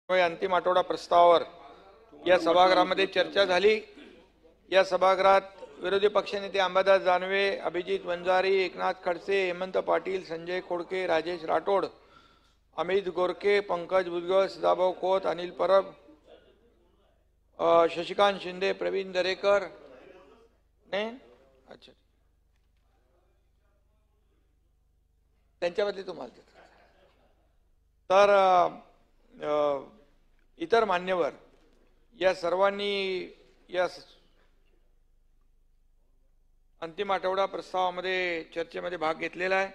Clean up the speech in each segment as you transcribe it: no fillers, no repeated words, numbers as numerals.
अंतिम आठवडा प्रस्तावावर या सभागृहामध्ये चर्चा झाली। या सभागृहात विरोधी पक्षनेते अंबादास दानवे, अभिजित वंजारी, एकनाथ खडसे, हेमंत पाटील, संजय खोडके, राजेश राठोड, अमित गोरके, पंकज भुजबळ, सदाभाऊ खोत, अनिल परब, शशिकांत शिंदे, प्रवीण दरेकर नाही अच्छा त्यांच्याबद्दल तुम्हाला तर इतर मान्यवर या सर्वांनी या अंतिम आठवडा प्रस्तावामध्ये चर्चेमध्ये भाग घेतलेला आहे।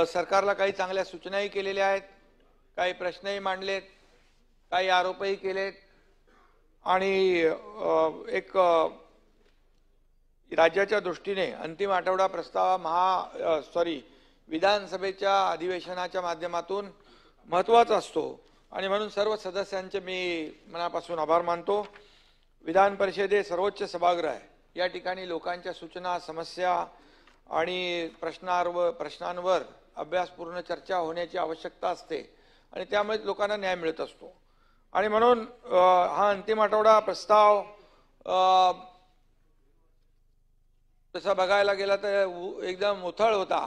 सरकारला काही चांगल्या सूचनाही केलेल्या आहेत, काही प्रश्नही मांडलेत, काही आरोपही केलेत आणि एक राज्याच्या दृष्टीने अंतिम आठवडा प्रस्ताव विधानसभेच्या अधिवेशनाच्या माध्यमातून महत्त्वाचा असतो आणि म्हणून सर्व सदस्यांचे मी मनापासून आभार मानतो। विधान परिषदे सर्वोच्च सभागृह आहे, या ठिकाणी लोकांच्या सूचना, समस्या आणि प्रश्नांवर अभ्यासपूर्ण चर्चा होण्याची आवश्यकता असते आणि त्यामुळे लोकांना न्याय मिळत असतो आणि म्हणून हा अंतिम आठवडा प्रस्ताव तसा बघायला गेला तर एकदम उथळ होता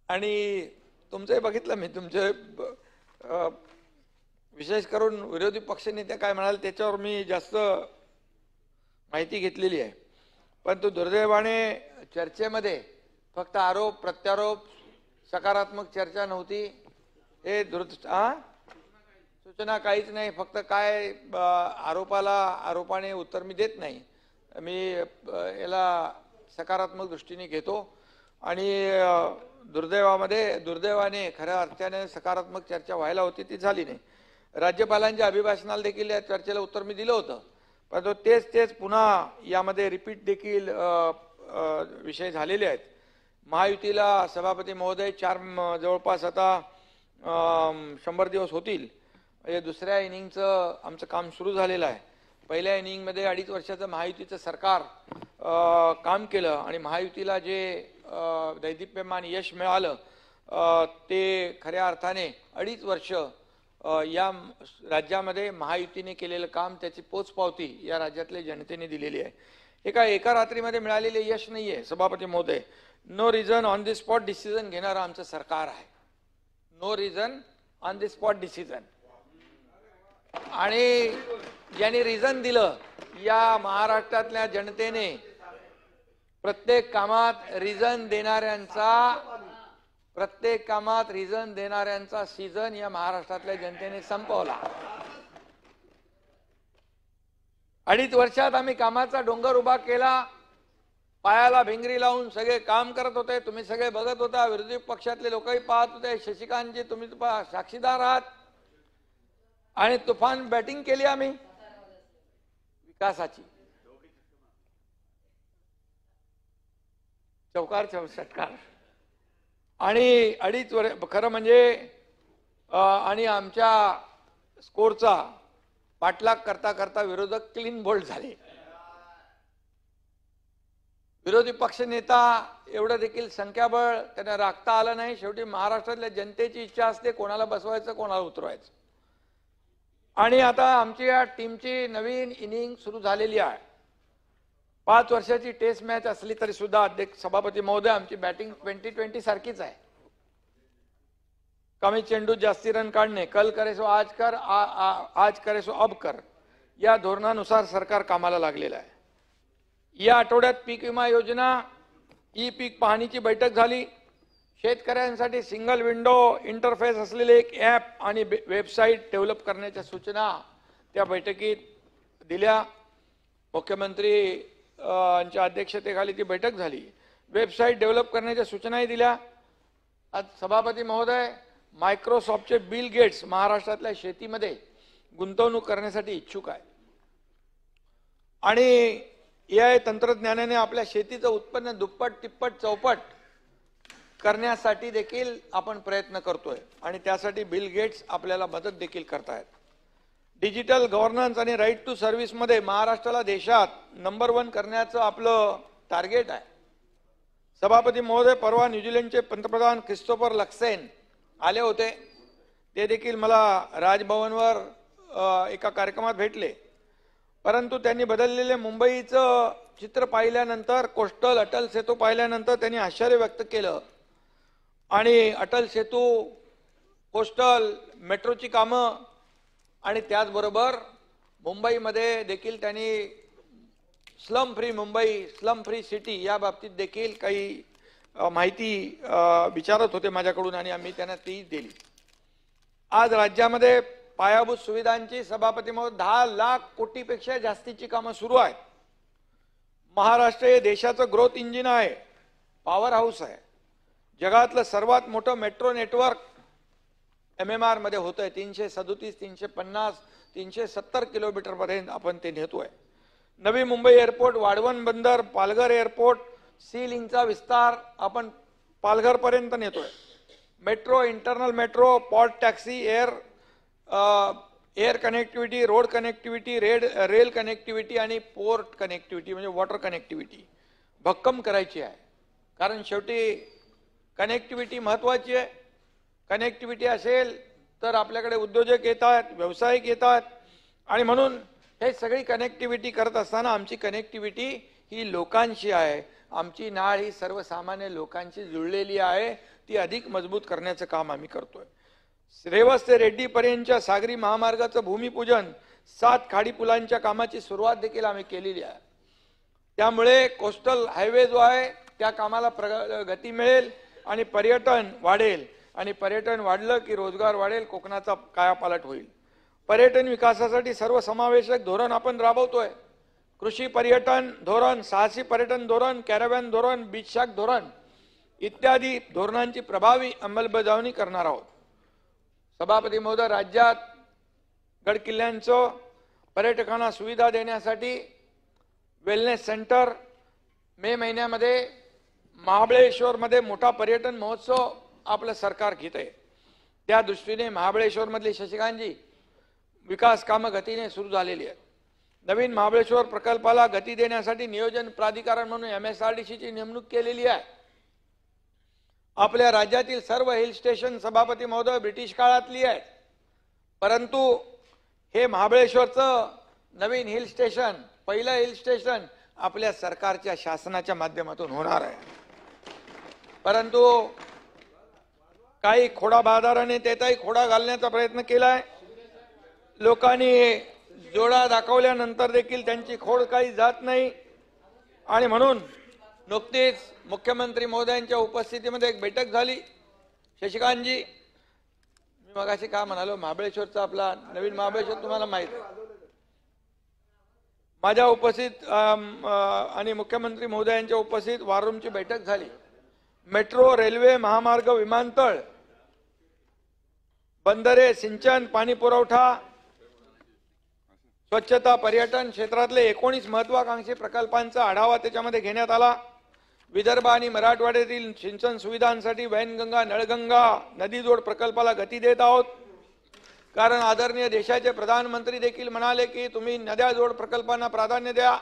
आणि तुमचे बघितलं मी, तुमचे विशेष करून विरोधी पक्षनेते काय म्हणाले त्याच्यावर मी जास्त माहिती घेतलेली आहे, परंतु दुर्दैवाने चर्चेमध्ये फक्त आरोप प्रत्यारोप, सकारात्मक चर्चा नव्हती। हे सूचना काहीच नाही, फक्त काय आरोपाने उत्तर मी देत नाही, मी याला सकारात्मक दृष्टीने घेतो आणि दुर्दैवाने खऱ्या अर्थाने सकारात्मक चर्चा व्हायला होती ती झाली नाही। राज्यपालांच्या अभिभाषणाला देखील या चर्चेला उत्तर मी दिलं होतं, परंतु तेच पुन्हा यामध्ये रिपीट देखील विषय झालेले आहेत। महायुतीला सभापती महोदय जवळपास आता 100 दिवस होतील, म्हणजे दुसऱ्या इनिंगचं आमचं काम सुरू झालेलं आहे। पहिल्या इनिंगमध्ये 2.5 वर्षाचं महायुतीचं सरकार काम केलं आणि महायुतीला जे दैदिप्यमान यश मिळालं ते खऱ्या अर्थाने 2.5 वर्ष या राज्यामध्ये महायुतीने केलेलं काम, त्याची पोचपावती या राज्यातल्या जनतेने दिलेली आहे। हे काय एका रात्रीमध्ये मिळालेले यश नाहीये सभापती महोदय। No reason on the spot decision घेणारं आमचं सरकार आहे, no reason on the spot decision. आणि ज्यांनी रिझन दिलं या महाराष्ट्रातल्या जनतेने प्रत्येक कामात रिझन देणाऱ्यांचा सीझन या महाराष्ट्रातल्या जनतेने संपवला। 2.5 वर्षात आम्ही कामाचा डोंगर उभा केला, पायाला भिंगरी लावून सगळे काम करत होते, तुम्ही सगळे बघत होता, विरोधी पक्षातले लोकही पाहत होते, शशिकांतजी तुम्ही साक्षीदार आहात आणि तुफान बॅटिंग केली आम्ही विकासाची, चौकार षटकार आणि 2.5 वर्ष खरं म्हणजे आणि आमच्या स्कोरचा पाठलाग करता करता विरोधक क्लीन बोल्ड झाले। विरोधी पक्ष नेता एवढं देखील संख्याबळ त्यांना राखता आलं नाही। शेवटी महाराष्ट्रातल्या जनतेची इच्छा असते कोणाला बसवायचं कोणाला उतरवायचं आणि आता आमची या टीमची नवीन इनिंग सुरू झालेली आहे। 5 वर्षाची टेस्ट मॅच असली तरी सुद्धा अध्यक्ष सभापती महोदय आमची बॅटिंग 2020 सारखीच आहे। कमी चेंडू जास्ती रन काढणे, कल करे सो आज कर, आज करे सो अब कर, या धोरणानुसार सरकार कामाला लागलेलं आहे। या आठवड्यात पीक विमा योजना ई पीक पाहणीची बैठक झाली। शेतकऱ्यांसाठी सिंगल विंडो इंटरफेस असलेले एक ॲप आणि वेबसाईट डेव्हलप करण्याच्या सूचना त्या बैठकीत दिल्या। मुख्यमंत्री यांच्या अध्यक्षतेखाली ती बैठक झाली। वेबसाईट डेव्हलप करण्याच्या सूचनाही दिल्या। आज सभापती महोदय मायक्रोसॉफ्टचे बिल गेट्स महाराष्ट्रातल्या शेतीमध्ये गुंतवणूक करण्यासाठी इच्छुक आहे आणि AI तंत्रज्ञानाने आपल्या शेतीचं उत्पन्न दुप्पट, तिप्पट, चौपट करण्यासाठी देखील आपण प्रयत्न करतोय आणि त्यासाठी बिल गेट्स आपल्याला मदत देखील करतायत। डिजिटल गव्हर्नन्स आणि राईट टू सर्व्हिस मध्ये महाराष्ट्राला देशात नंबर 1 करण्याचं आपलं टार्गेट आहे। सभापती महोदय, परवा न्यूझीलंडचे पंतप्रधान क्रिस्टोफर लक्सेन आले होते। ते देखील मला राजभवनवर एका कार्यक्रमात भेटले. परंतु त्यांनी बदललेले मुंबईचं चित्र पाहिल्यानंतर, कोस्टल अटल सेतू पाहिल्यानंतर त्यांनी आश्चर्य व्यक्त केलं. आणि अटल सेतू, कोस्टल मेट्रोची कामं आणि त्याचबरोबर मुंबईमध्ये देखील त्यांनी slum free Mumbai, slum free city या बाबतीत देखील काही माहिती विचारत होते माझ्याकडून आणि आम्ही त्यांना ती दिली. आज राज्यामध्ये पायाभूत सुविधांची सभापती महोदय 10 लाख कोटीपेक्षा जास्तीची कामं सुरू आहेत. महाराष्ट्र हे देशाचं ग्रोथ इंजिन आहे, पॉवर हाऊस आहे. जगातलं सर्वात मोठं मेट्रो नेटवर्क MMR मध्ये होतंय. 337, 350, 370 किलोमीटर पर्यंत आपण ते नेतोय. नवी मुंबई एअरपोर्ट, वाढवण बंदर, पालघर एअरपोर्ट, सी लिंकचा विस्तार आपण पालघर पर्यंत नेतोय. Metro, internal metro, port taxi, air connectivity, road connectivity, rail connectivity आणि पोर्ट कनेक्टिव्हिटी म्हणजे वॉटर कनेक्टिव्हिटी भक्कम करायची आहे. कारण शेवटी कनेक्टिव्हिटी महत्वाची आहे. कनेक्टिव्हिटी असेल तर आपल्याकडे उद्योजक येतात, व्यावसायिक येतात आणि म्हणून हे सगळी कनेक्टिव्हिटी करत असताना आमची कनेक्टिव्हिटी ही लोकांशी आहे. आमची नाळ ही सर्वसामान्य लोकांशी जुळलेली आहे. ती अधिक मजबूत करण्याचं काम आम्ही करतोय. रेवस ते रेड्डी पर्यंतच्या सागरी महामार्गाचं भूमिपूजन, 7 खाडी पुलांच्या कामाची सुरुवात देखील आम्ही केलेली आहे. त्यामुळे कोस्टल हायवे जो आहे त्या कामाला गती मिळेल आणि पर्यटन वाढेल. आणि पर्यटन वाढलं की रोजगार वाढेल, कोकणाचा कायापालट होईल. पर्यटन विकासासाठी सर्वसमावेशक धोरण आपण राबवतोय. कृषी पर्यटन धोरण, साहसी पर्यटन धोरण, कॅरॅव्हॅन धोरण, बीच शाख धोरण इत्यादी धोरणांची प्रभावी अंमलबजावणी करणार आहोत. सभापती महोदय, राज्यात गडकिल्ल्यांचं पर्यटकांना सुविधा देण्यासाठी वेलनेस सेंटर, मे महिन्यामध्ये महाबळेश्वरमध्ये मोठा पर्यटन महोत्सव आपलं सरकार घेत आहे. त्या दृष्टीने महाबळेश्वरमधली शशिकांतजी विकास कामं गतीने सुरू झालेली आहेत. नवीन महाबळेश्वर प्रकल्पाला गती देण्यासाठी नियोजन प्राधिकरण म्हणून MSRDCची नेमणूक केलेली आहे. आपल्या राज्यातील सर्व हिल स्टेशन सभापती महोदय ब्रिटिश काळातली आहेत. परंतु हे महाबळेश्वरचं नवीन हिल स्टेशन, पहिलं हिल स्टेशन आपल्या सरकारच्या शासनाच्या माध्यमातून होणार आहे. परंतु काही खोडाबाजाराने त्याचाही खोडा घालण्याचा प्रयत्न केलाय. लोकांनी जोडा दाखवल्यानंतर देखील त्यांची खोड काही जात नाही आणि म्हणून नुकतीच मुख्यमंत्री महोदयांच्या उपस्थितीमध्ये एक बैठक झाली. शशिकांतजी, मी मगाशी काय म्हणालो, महाबळेश्वरचा आपला नवीन महाबळेश्वर तुम्हाला माहिती आहे. माझ्या उपस्थित आणि मुख्यमंत्री महोदयांच्या उपस्थित वॉर रूमची बैठक झाली. मेट्रो, रेल्वे, महामार्ग, विमानतळ, बंदरे, सिंचन, पाणी पुरवठा, स्वच्छता, पर्यटन क्षेत्रातले 19 महत्वाकांक्षी प्रकल्पांचा आढावा त्याच्यामध्ये घेण्यात आला. विदर्भ आणि मराठवाड्यातील सिंचन सुविधांसाठी वैनगंगा, नळगंगा नदी जोड प्रकल्पाला गती देत आहोत. कारण आदरणीय देशाचे प्रधानमंत्री देखील म्हणाले की तुम्ही नद्या जोड प्रकल्पांना प्राधान्य द्या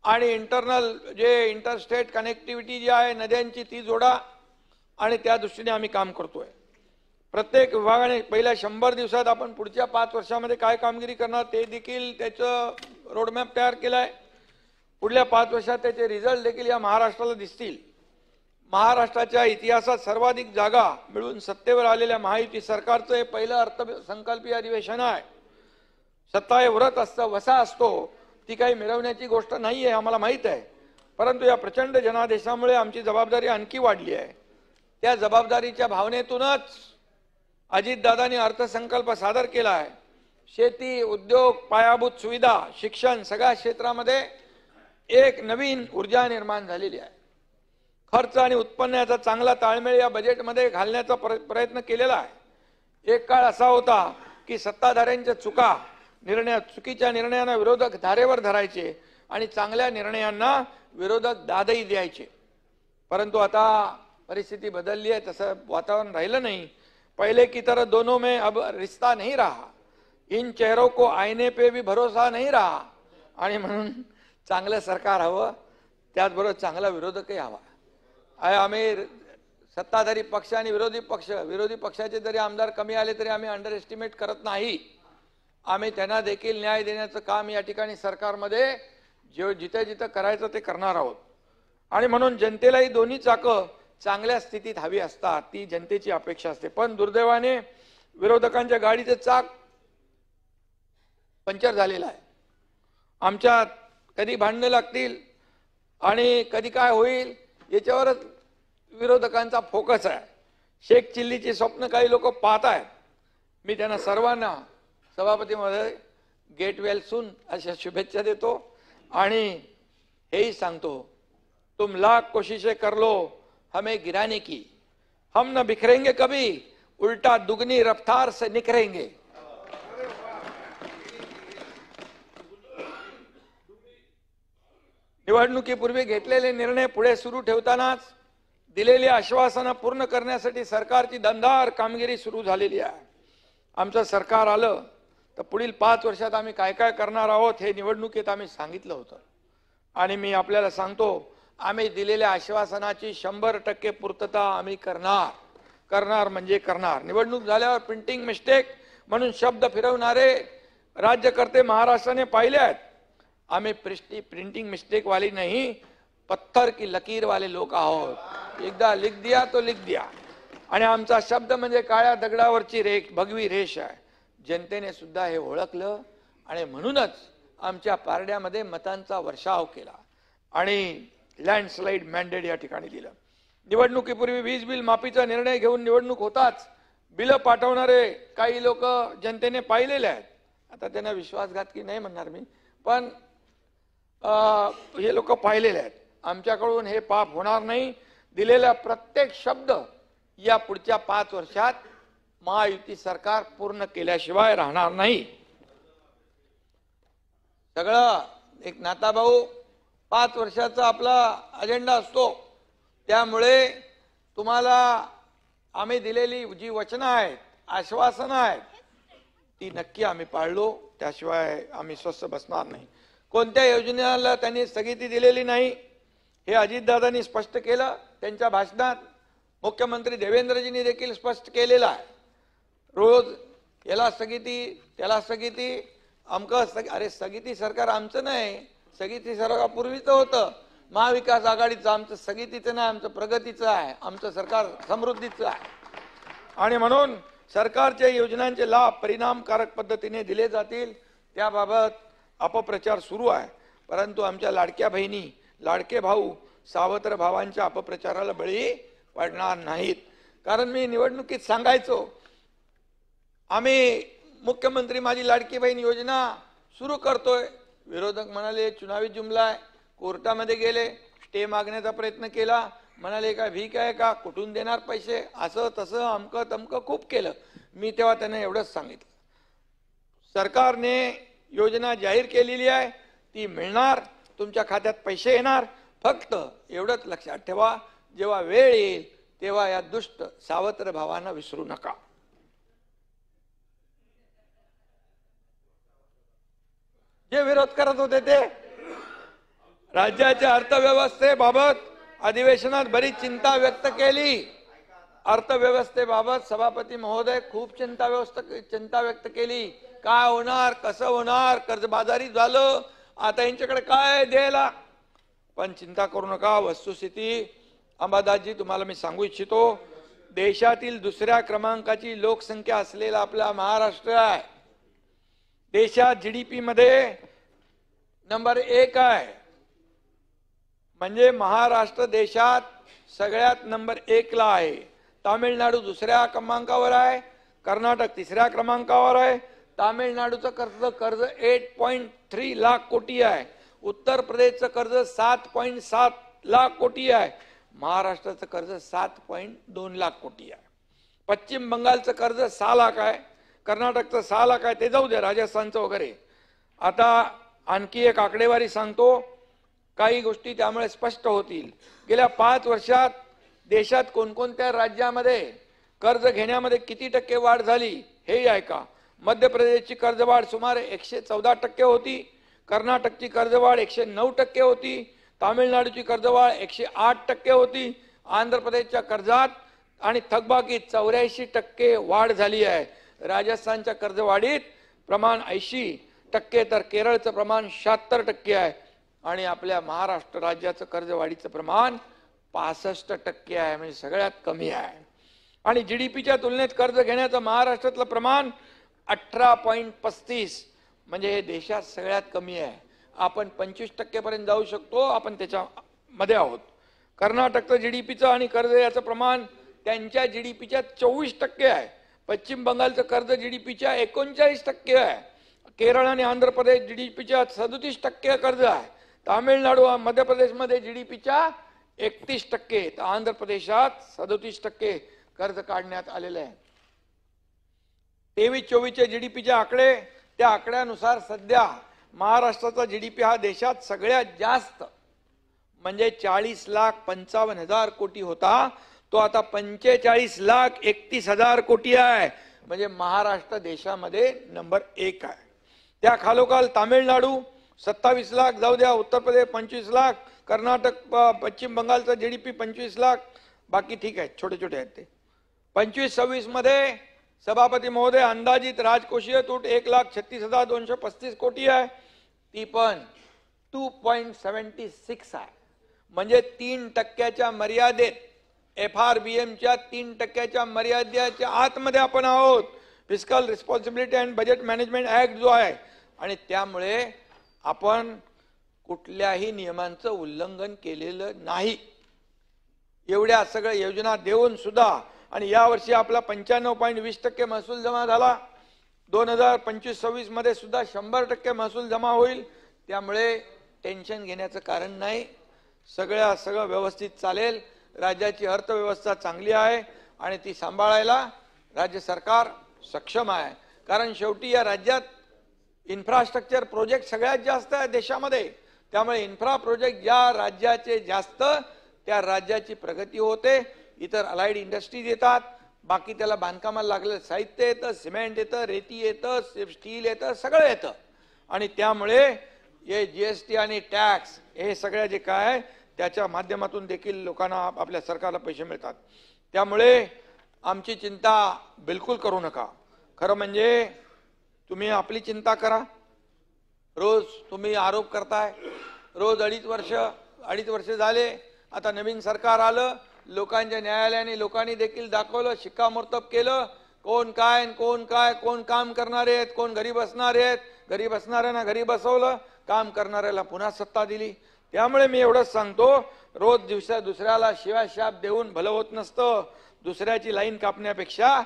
आणि इंटरस्टेट कनेक्टिव्हिटी जी आहे नद्यांची ती जोडा आणि त्या दृष्टीने आम्ही काम करतोय. प्रत्येक विभागाने पहिल्या 100 दिवसात आपण पुढच्या 5 वर्षामध्ये काय कामगिरी करणार ते देखील त्याचं रोडमॅप तयार केलाय. पुढल्या 5 वर्षात त्याचे रिझल्ट देखील या महाराष्ट्राला दिसतील. महाराष्ट्राच्या इतिहासात सर्वाधिक जागा मिळून सत्तेवर आलेल्या महायुती सरकारचं हे पहिलं अर्थसंकल्पीय अधिवेशन आहे. सत्ता हे व्रत असतं, वसा असतो, ती काही मिळवण्याची गोष्ट नाही आहे, आम्हाला माहित आहे. परंतु या प्रचंड जनादेशामुळे आमची जबाबदारी आणखी वाढली आहे. त्या जबाबदारीच्या भावनेतूनच अजितदादांनी अर्थसंकल्प सादर केला आहे. शेती, उद्योग, पायाभूत सुविधा, शिक्षण सगळ्या क्षेत्रामध्ये एक नवीन ऊर्जा निर्माण झालेली आहे. खर्च आणि उत्पन्नाचा चांगला ताळमेळ या बजेटमध्ये घालण्याचा प्रयत्न केलेला आहे. एक काळ असा होता की सत्ताधाऱ्यांच्या चुकीच्या निर्णयांना विरोधक धारेवर धरायचे आणि चांगल्या निर्णयांना विरोधक दादही द्यायचे. परंतु आता परिस्थिती बदलली आहे, तसं वातावरण राहिलं नाही. पहले की तरह दोनों में अब रिश्ता नहीं रहा. इन चेहरों को आईने पे भी भरोसा नहीं रहा. आणि म्हणून चांगलं सरकार हवं, त्याचबरोबर चांगला विरोधकही हवा. आम्ही सत्ताधारी पक्ष आणि विरोधी पक्षाचे जरी आमदार कमी आले तरी आम्ही अंडर एस्टिमेट करत नाही. आम्ही त्यांना देखील न्याय देण्याचं काम या ठिकाणी सरकारमध्ये जिथे जिथे करायचं ते करणार आहोत. आणि म्हणून जनतेलाही दोन्ही चाकं चांगल्या स्थितीत हवी असतात, ती जनतेची अपेक्षा असते. पण दुर्दैवाने विरोधकांच्या गाडीचं चाक पंक्चर झालेलं आहे. आमच्यात कधी भांडणं लागतील आणि कधी काय होईल याच्यावरच विरोधकांचा फोकस आहे. शेख चिल्लीची स्वप्न काही लोक पाहत आहेत. मी त्यांना सर्वांना सभापती महोदय गेट वेल सून अशा शुभेच्छा देतो आणि हेही सांगतो, तुम लाख कोशिशें कर लो हमें गिराने की, हम न बिखरेंगे कभी, उल्टा दुगनी रफ्तार से निखरेंगे. निवडणुकीपूर्वी घेतलेले निर्णय पुढे सुरू ठेवतानाच दिलेली आश्वासनं पूर्ण करण्यासाठी सरकारची दमदार कामगिरी सुरू झालेली आहे. आमचं सरकार आलं तर पुढील 5 वर्षात आम्ही काय काय करणार आहोत हे निवडणुकीत आम्ही सांगितलं होतं. आणि मी आपल्याला सांगतो, आम्ही दिलेल्या आश्वासनाची 100% पूर्तता आम्ही करणार म्हणजे करणार. निवडणूक झाल्यावर प्रिंटिंग मिस्टेक म्हणून शब्द फिरवणारे राज्यकर्ते महाराष्ट्राने पाहिले आहेत. आम्ही प्रिंटिंग मिस्टेक वाली नहीं, पत्थर की लकीर वाले लोक आहोत. एकदा लिख दिया तो लिख दिया. आणि आमचा शब्द म्हणजे काळ्या दगडावरची भगवी रेष आहे. जनतेने सुद्धा हे ओळखलं आणि म्हणूनच आमच्या पारड्यामध्ये मतांचा वर्षाव केला आणि लँडस्लाइड मॅन्डेट या ठिकाणी दिलं. निवडणुकीपूर्वी वीज बिल माफीचा निर्णय घेऊन निवडणूक होताच बिल पाठवणारे काही लोक जनतेने पाहिलेले आहेत. आता त्यांना विश्वासघातकी नाही म्हणणार मी, पण हे लोक पाहिलेले आहेत. आमच्याकडून हे पाप होणार नाही. दिलेला प्रत्येक शब्द या पुढच्या 5 वर्षात महायुती सरकार पूर्ण केल्याशिवाय राहणार नाही. सगळं एक नाताभाऊ 5 वर्षाचा आपला अजेंडा असतो. त्यामुळे तुम्हाला आम्ही दिलेली जी वचनं आहेत, आश्वासनं आहेत, ती नक्की आम्ही पाळलो. त्याशिवाय आम्ही स्वस्थ बसणार नाही. कोणत्या योजनेला त्यांनी स्थगिती दिलेली नाही हे अजितदादांनी स्पष्ट केलं त्यांच्या भाषणात. मुख्यमंत्री देवेंद्रजींनी देखील स्पष्ट केलेलं आहे. रोज याला स्थगिती त्याला स्थगिती अमकं अरे स्थगिती सरकार आमचं नाही, स्थगिती सरकार पूर्वीचं होतं महाविकास आघाडीचं. आमचं स्थगितीचं नाही, आमचं प्रगतीचं आहे. आमचं सरकार समृद्धीचं आहे. आणि म्हणून सरकारच्या योजनांचे लाभ परिणामकारक पद्धतीने दिले जातील त्याबाबत अपप्रचार सुरू आहे. परंतु आमच्या लाडक्या बहिणी लाडके भाऊ सावत्र भावांच्या अपप्रचाराला बळी पडणार नाहीत. कारण मी निवडणुकीत सांगायचो, आम्ही मुख्यमंत्री माझी लाडकी बहीण योजना सुरू करतोय. विरोधक म्हणाले चुनावी जुमला आहे. कोर्टामध्ये गेले, स्टे मागण्याचा प्रयत्न केला. म्हणाले काय भीक आहे का, कुठून देणार पैसे, असं तसं अमकं तमकं खूप केलं. मी तेव्हा त्यांना एवढंच सांगितलं, सरकारने योजना जाहीर केलेली आहे, ती मिळणार, तुमच्या खात्यात पैसे येणार. फक्त एवढंच लक्षात ठेवा, जेव्हा वेळ येईल तेव्हा या दुष्ट सावत्र भावांना विसरू नका. जे विरोध करत होते ते राज्याच्या अर्थव्यवस्थेबाबत अधिवेशनात बरीच चिंता व्यक्त केली. अर्थव्यवस्थेबाबत सभापती महोदय खूप चिंता व्यक्त केली. काय होणार, कसं होणार, कर्जबाजारी झालं, आता यांच्याकडे काय द्यायला. पण चिंता करू नका. वस्तुस्थिती अंबादासजी तुम्हाला मी सांगू इच्छितो, देशातील 2ऱ्या क्रमांकाची लोकसंख्या असलेला आपला महाराष्ट्र आहे. देशात जीडीपी मध्ये नंबर 1 आहे. म्हणजे महाराष्ट्र देशात सगळ्यात नंबर 1 ला आहे. तामिळनाडू 2ऱ्या क्रमांकावर आहे. कर्नाटक 3ऱ्या क्रमांकावर आहे. तामिळनाडूचं कर्ज 8.3 लाख कोटी आहे. उत्तर प्रदेशचं कर्ज 7.7 लाख कोटी आहे. महाराष्ट्राचं कर्ज 7.2 लाख कोटी आहे. पश्चिम बंगालचं कर्ज 6 लाख आहे. कर्नाटकचं 6 लाख आहे. ते जाऊ दे, राजस्थानचं वगैरे. आता आणखी एक आकडेवारी सांगतो, काही गोष्टी त्यामुळे स्पष्ट होतील. गेल्या 5 वर्षात देशात कोणकोणत्या राज्यामध्ये कर्ज घेण्यामध्ये किती टक्के वाढ झाली हेही ऐका. मध्य प्रदेशची कर्जवाढ सुमारे 114% होती. कर्नाटकची कर्जवाढ 109% होती. तामिळनाडूची कर्जवाढ 108% होती. आंध्र प्रदेशच्या कर्जात आणि थकबाकीत 84% वाढ झाली आहे. राजस्थानच्या कर्जवाढीत प्रमाण 80% तर केरळचं प्रमाण 76% आहे आणि आपल्या महाराष्ट्र राज्याचं कर्जवाढीचं प्रमाण 65% आहे, म्हणजे सगळ्यात कमी आहे. आणि जीडीपीच्या तुलनेत कर्ज घेण्याचं महाराष्ट्रातलं प्रमाण 18.35, म्हणजे हे देशात सगळ्यात कमी आहे. आपण 25% पर्यंत जाऊ शकतो, आपण त्याच्यामध्ये आहोत. कर्नाटकचं जीडीपीचं आणि कर्ज याचं प्रमाण त्यांच्या जीडीपीच्या 24% आहे. पश्चिम बंगालचं कर्ज जीडीपीच्या 39% आहे. केरळ आणि आंध्र प्रदेश जीडीपीच्या 37% कर्ज आहे. तामिळनाडू मध्य प्रदेशमध्ये जीडीपीच्या 31%, तर आंध्र प्रदेशात 37% कर्ज काढण्यात आलेलं आहे. 23-24चे जीडीपीचे आकडे, त्या आकड्यानुसार सध्या महाराष्ट्राचा जीडीपी हा देशात सगळ्यात जास्त, म्हणजे 40,55,000 कोटी होता, तो आता 45,31,000 कोटी आहे, म्हणजे महाराष्ट्र देशामध्ये नंबर 1 आहे. त्या खालोखाल तामिळनाडू 27 लाख, जाऊ द्या, उत्तर प्रदेश 25 लाख, कर्नाटक पश्चिम बंगालचा जीडीपी 25 लाख, बाकी ठीक आहे, छोटे छोटे आहेत ते. 25-26 मध्ये सभापती महोदय अंदाजित राजकोषीय तूट 1,36,235 कोटी आहे, ती पण 2.76 आहे, म्हणजे 3% मर्यादेत, FRBMच्या 3% मर्यादेच्या आतमध्ये आपण आहोत. Fiscal responsibility and budget management act जो आहे, आणि त्यामुळे आपण कुठल्याही नियमांचं उल्लंघन केलेलं नाही. एवढ्या सगळ्या योजना देऊन सुद्धा, आणि यावर्षी आपला 95.20% महसूल जमा झाला. 2025-26 मध्ये सुद्धा 100% महसूल जमा होईल. त्यामुळे टेन्शन घेण्याचं कारण नाही. सगळं व्यवस्थित चालेल. राज्याची अर्थव्यवस्था चांगली आहे आणि ती सांभाळायला राज्य सरकार सक्षम आहे. कारण शेवटी या राज्यात इन्फ्रास्ट्रक्चर प्रोजेक्ट सगळ्यात जास्त आहे देशामध्ये. त्यामुळे इन्फ्रा प्रोजेक्ट ज्या राज्याचे जास्त, त्या राज्याची प्रगती होते. इतर अलाइड इंडस्ट्रीज येतात, बाकी त्याला बांधकामाला लागलेलं साहित्य येतं, सिमेंट येतं, रेती येतं, स्टील येतं, सगळं येतं. आणि त्यामुळे हे जीएसटी आणि टॅक्स हे सगळं जे काय त्याच्या माध्यमातून देखील लोकांना, आपल्या सरकारला पैसे मिळतात. त्यामुळे आमची चिंता बिलकुल करू नका. खरं म्हणजे तुम्ही आपली चिंता करा. रोज तुम्ही आरोप करताय, रोज 2.5 वर्ष झाले, आता नवीन सरकार आलं, लोकांच्या न्यायालयाने, लोकांनी देखील दाखवलं, शिक्कामोर्तब केलं, कोण काय, कोण काम करणारे आहेत, कोण घरी बसणारे आहेत. घरी बसणाऱ्यांना घरी बसवलं, काम करणाऱ्याला पुन्हा सत्ता दिली. त्यामुळे मी एवढंच सांगतो, रोज दुसऱ्याला शिवाशाप देऊन भलं होत नसतं. दुसऱ्याची लाईन कापण्यापेक्षा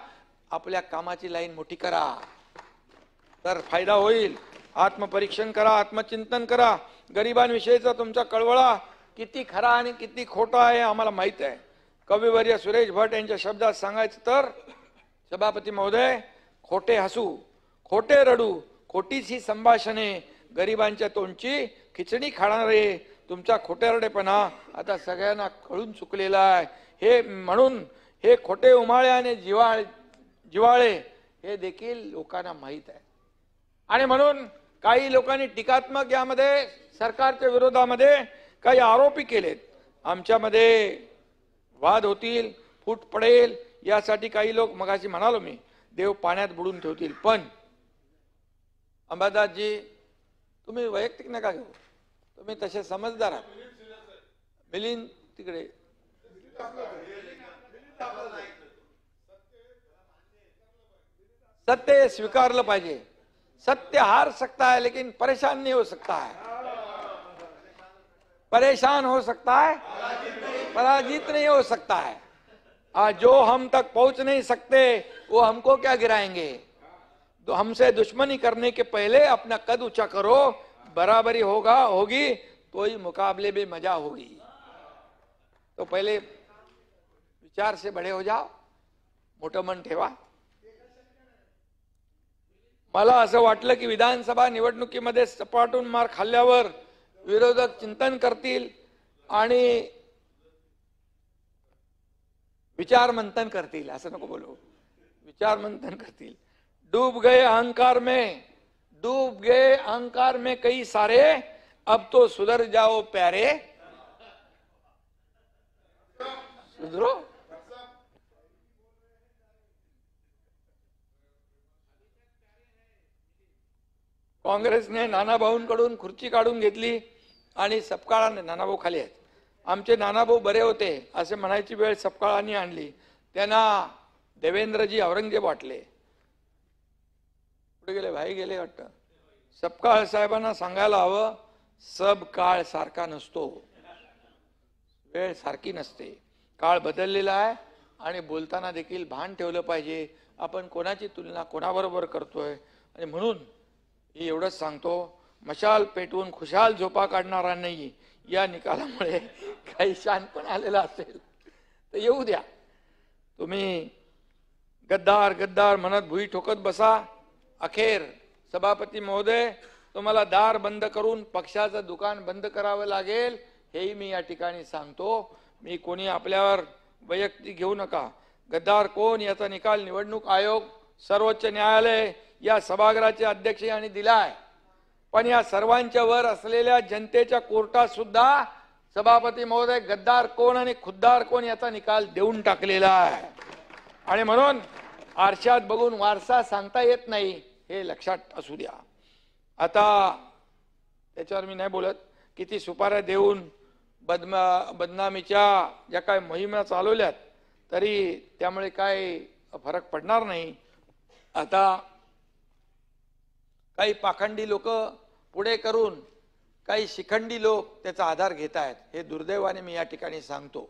आपल्या कामाची लाईन मोठी करा, तर फायदा होईल. आत्मपरीक्षण करा, आत्मचिंतन करा. गरिबांविषयीचा तुमचा कळवळा किती खरा आणि किती खोटा आहे आम्हाला माहित आहे. कविवर्य सुरेश भट यांच्या शब्दात सांगायचं तर, सभापती महोदय, खोटे हसू, खोटे रडू, खोटीच ही संभाषणे, गरिबांच्या तोंडची खिचडी खाणारे तुमचा खोटेरडेपणा आता सगळ्यांना कळून चुकलेला आहे. हे म्हणून हे खोटे उमाळे आणि जिवाळे हे देखील लोकांना माहीत आहे. आणि म्हणून काही लोकांनी टीकात्मक यामध्ये सरकारच्या विरोधामध्ये काही आरोपी केलेत. आमच्यामध्ये वाद होतील, फूट पडेल, यासाठी काही लोक, मगाशी म्हणालो मी, देव पाण्यात बुडून ठेवतील. पण अंबादासजी, तुम्ही वैयक्तिक नका घेऊ, तुम्ही तसे समजदार आहात. मिलिंद तिकडे, सत्य स्वीकारलं पाहिजे. सत्य हार सकता है लेकिन परेशान नहीं हो सकता है. परेशान हो सकता है, पराजित नहीं हो सकता है. जो हम तक पहुंच नहीं सकते वो हमको क्या गिराएंगे. तो हमसे दुश्मनी करने के पहले अपना कद ऊंचा करो, बराबरी होगी तो ही मुकाबले में मजा होगी. तो पहले विचार से बड़े हो जाओ, मोठं मन ठेवा. मला असं वाटलं की विधानसभा निवडणुकीमध्ये सपाटून मार खाल्ल्यावर विरोधक चिंतन करतील आणि विचार मंथन करतील. असं नको बोलू, विचार मंथन करतील. डूब गए अहंकार में कई सारे, अब तो सुधर जाओ प्यारे. सुधरो. काँग्रेसने नानाभाऊंकडून खुर्ची काढून घेतली आणि सपकाळाने, नानाभाऊ खाली आहेत, आमचे नानाभाऊ बरे होते असे म्हणायची वेळ सपकाळांनी आणली. त्यांना देवेंद्रजी औरंगजेब वाटले. कुठे गेले? भाई गेले वाटतं. सपकाळ साहेबांना सांगायला हवं, सब काळ सारखा नसतो, वेळ सारखी नसते, काळ बदललेला आहे आणि बोलताना देखील भान ठेवलं पाहिजे आपण कोणाची तुलना कोणाबरोबर करतोय. आणि म्हणून मी एवढंच सांगतो, मशाल पेटवून खुशाल झोपा काढणारा नाही या निकालामुळे काही शानपण आलेला असेल तर येऊ द्या. तुम्ही गद्दार गद्दार म्हणत भुई ठोकत बसा. अखेर सभापती महोदय, तुम्हाला दार बंद करून पक्षाचं दुकान बंद करावं लागेल, हेही मी या ठिकाणी सांगतो. मी कोणी आपल्यावर वैयक्तिक घेऊ नका. गद्दार कोण याचा निकाल निवडणूक आयोग, सर्वोच्च न्यायालय, या सभागृहाचे अध्यक्ष यांनी दिलाय. पण या सर्वांच्या वर असलेल्या जनतेच्या कोर्टात सुद्धा सभापती महोदय गद्दार कोण आणि खुद्दार कोण याचा निकाल देऊन टाकलेला आहे. आणि म्हणून आरशात बघून वारसा सांगता येत नाही, हे लक्षात असू द्या. आता त्याच्यावर मी नाही बोलत. किती सुपाऱ्या देऊन बदनामीच्या ज्या काय मोहिमा चालवल्यात तरी त्यामुळे काय फरक पडणार नाही. आता काही पाखंडी लोक पुढे करून काही शिखंडी लोक त्याचा आधार घेत आहेत. हे दुर्दैवाने मी या ठिकाणी सांगतो.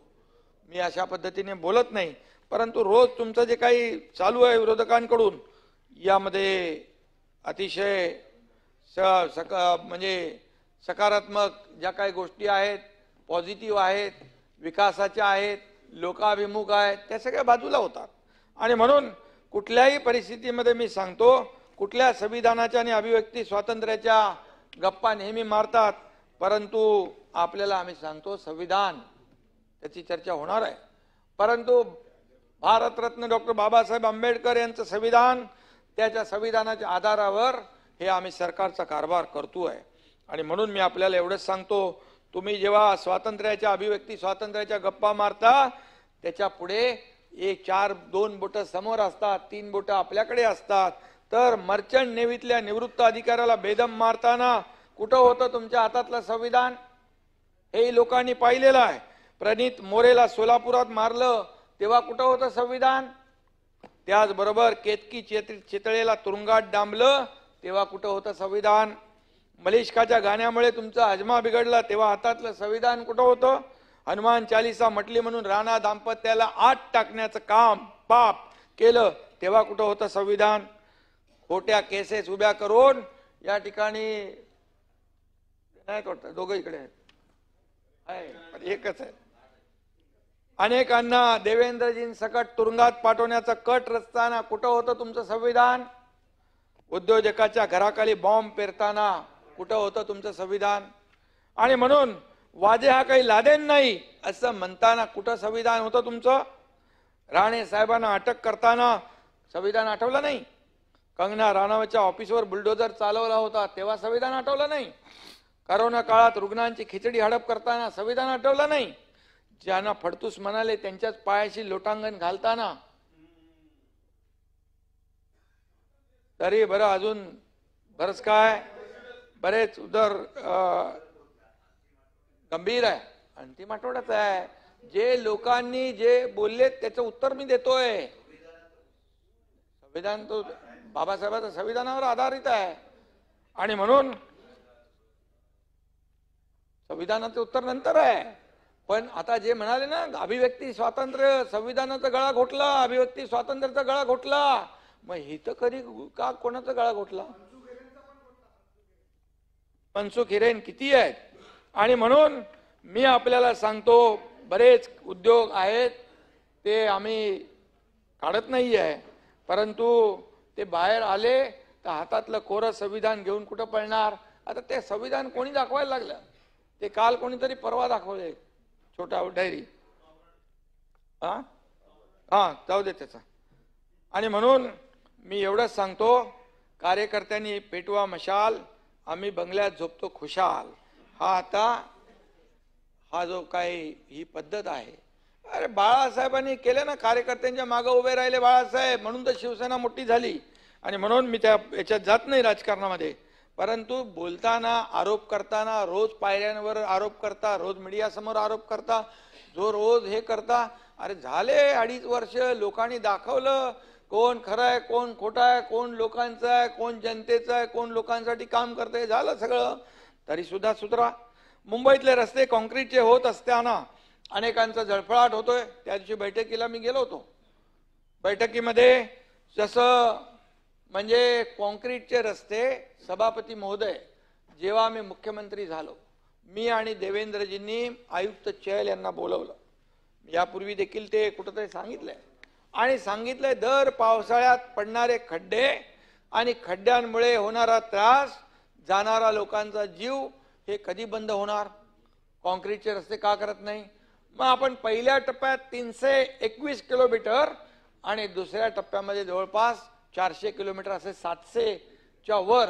मी अशा पद्धतीने बोलत नाही, परंतु रोज तुमचं जे काही चालू आहे विरोधकांकडून यामध्ये अतिशय म्हणजे सकारात्मक ज्या काही गोष्टी आहेत, पॉझिटिव्ह आहेत, विकासाच्या आहेत, लोकाभिमुख आहेत, त्या सगळ्या बाजूला होतात. आणि म्हणून कुठल्याही परिस्थितीमध्ये मी सांगतो, कुठल्या संविधानाच्या आणि अभिव्यक्ती स्वातंत्र्याच्या गप्पा नेहमी मारतात, परंतु आपल्याला आम्ही सांगतो संविधान त्याची चर्चा होणार आहे. परंतु भारतरत्न डॉक्टर बाबासाहेब आंबेडकर यांचं संविधान, त्याच्या संविधानाच्या आधारावर हे आम्ही सरकारचा कारभार करतोय. आणि म्हणून मी आपल्याला एवढंच सांगतो, तुम्ही जेव्हा स्वातंत्र्याच्या अभिव्यक्ती स्वातंत्र्याच्या गप्पा मारता त्याच्या पुढे एक 4-2 बोटं समोर असतात, 3 बोटं आपल्याकडे असतात. तर मर्चंट नेव्हीतल्या निवृत्त अधिकाऱ्याला बेदम मारताना कुठं होतं तुमच्या हातातलं संविधान? हे लोकांनी पाहिलेलं आहे. प्रणित मोरेला सोलापुरात मारलं तेव्हा कुठं होतं संविधान? त्याचबरोबर केतकी चितळेला तुरुंगात डांबलं तेव्हा कुठं होतं संविधान? मलिष्काच्या गाण्यामुळे तुमचा हजमा बिघडला तेव्हा हातातलं संविधान कुठं होतं? हनुमान चालीसा म्हटली म्हणून राणा दाम्पत्याला आत टाकण्याचं काम पाप केलं तेव्हा कुठं होतं संविधान? खोट्या केसेस उभ्या करून या ठिकाणी नाही वाटतं, दोघं इकडे आहेत, एकच आहे. अनेकांना देवेंद्रजींसकट तुरुंगात पाठवण्याचा कट रचताना कुठं होतं तुमचं संविधान? उद्योजकाच्या घराखाली बॉम्ब पेरताना कुठं होतं तुमचं संविधान? आणि म्हणून वाजे हा काही लादेन नाही असं म्हणताना कुठं संविधान होतं तुमचं? राणे साहेबांना अटक करताना संविधान आठवलं नाही? कंगना राणावतच्या ऑफिसवर बुलडोजर चालवला होता तेव्हा संविधान आठवलं नाही? करोना काळात रुग्णांची खिचडी हडप करताना संविधान आठवलं नाही? ज्यांना फडतूस म्हणाले त्यांच्याच पायाशी लोटांगण घालताना तरी बरं अजून बरंच काय बरेच उदर गंभीर आहे. अंतिम आठवड्यात आहे. जे लोकांनी जे बोलले त्याचं उत्तर मी देतोय. संविधान तो बाबासाहेबांच्या संविधानावर आधारित आहे आणि म्हणून संविधानाचं उत्तर नंतर आहे. पण आता जे म्हणाले ना अभिव्यक्ती स्वातंत्र्य, संविधानाचा गळा घोटला, अभिव्यक्ती स्वातंत्र्याचा गळा घोटला, मग हे तर कधी का कोणाचा गळा घोटला? मनसुख हिरेन किती आहेत? आणि म्हणून मी आपल्याला सांगतो, बरेच उद्योग आहेत ते आम्ही काढत नाही आहे, परंतु ते बाहेर आले तर हातातलं कोरं संविधान घेऊन कुठं पळणार? आता ते संविधान कोणी दाखवायला लागलं? ते काल कोणीतरी परवा दाखवले, छोटा डायरी. हा जाऊ दे त्याचा. आणि म्हणून मी एवढंच सांगतो, कार्यकर्त्यांनी पेटवा मशाल, आम्ही बंगल्यात झोपतो खुशाल. हा आता हा जो काही ही पद्धत आहे, अरे बाळासाहेबांनी केले ना, कार्यकर्त्यांच्या मागे उभे राहिले बाळासाहेब, म्हणून तर शिवसेना मोठी झाली. आणि म्हणून मी त्या याच्यात जात नाही राजकारणामध्ये, परंतु बोलताना आरोप करताना रोज पायऱ्यांवर आरोप करता, रोज मीडियासमोर आरोप करता, जो रोज हे करता, अरे झाले 2.5 वर्ष लोकांनी दाखवलं कोण खरं आहे कोण खोटं आहे, कोण लोकांचं आहे कोण जनतेचं आहे, कोण लोकांसाठी काम करतंय, झालं सगळं. तरी सुद्धा सुधरा. मुंबईतले रस्ते कॉन्क्रीटचे होत असताना अनेकांचा जळफळाट होतोय. त्या दिवशी बैठकीला मी गेलो होतो. बैठकीमध्ये जसं म्हणजे कॉन्क्रीटचे रस्ते, सभापती महोदय जेव्हा मी मुख्यमंत्री झालो, मी आणि देवेंद्रजींनी आयुक्त चहल यांना बोलवलं. यापूर्वी देखील ते कुठंतरी सांगितलंय आणि सांगितलंय दर पावसाळ्यात पडणारे खड्डे आणि खड्ड्यांमुळे होणारा त्रास, जाणारा लोकांचा जीव हे कधी बंद होणार? कॉन्क्रीटचे रस्ते का करत नाही? मग आपण पहिल्या टप्प्यात 321 किलोमीटर आणि दुसऱ्या टप्प्यामध्ये जवळपास 400 किलोमीटर असे 700च्या वर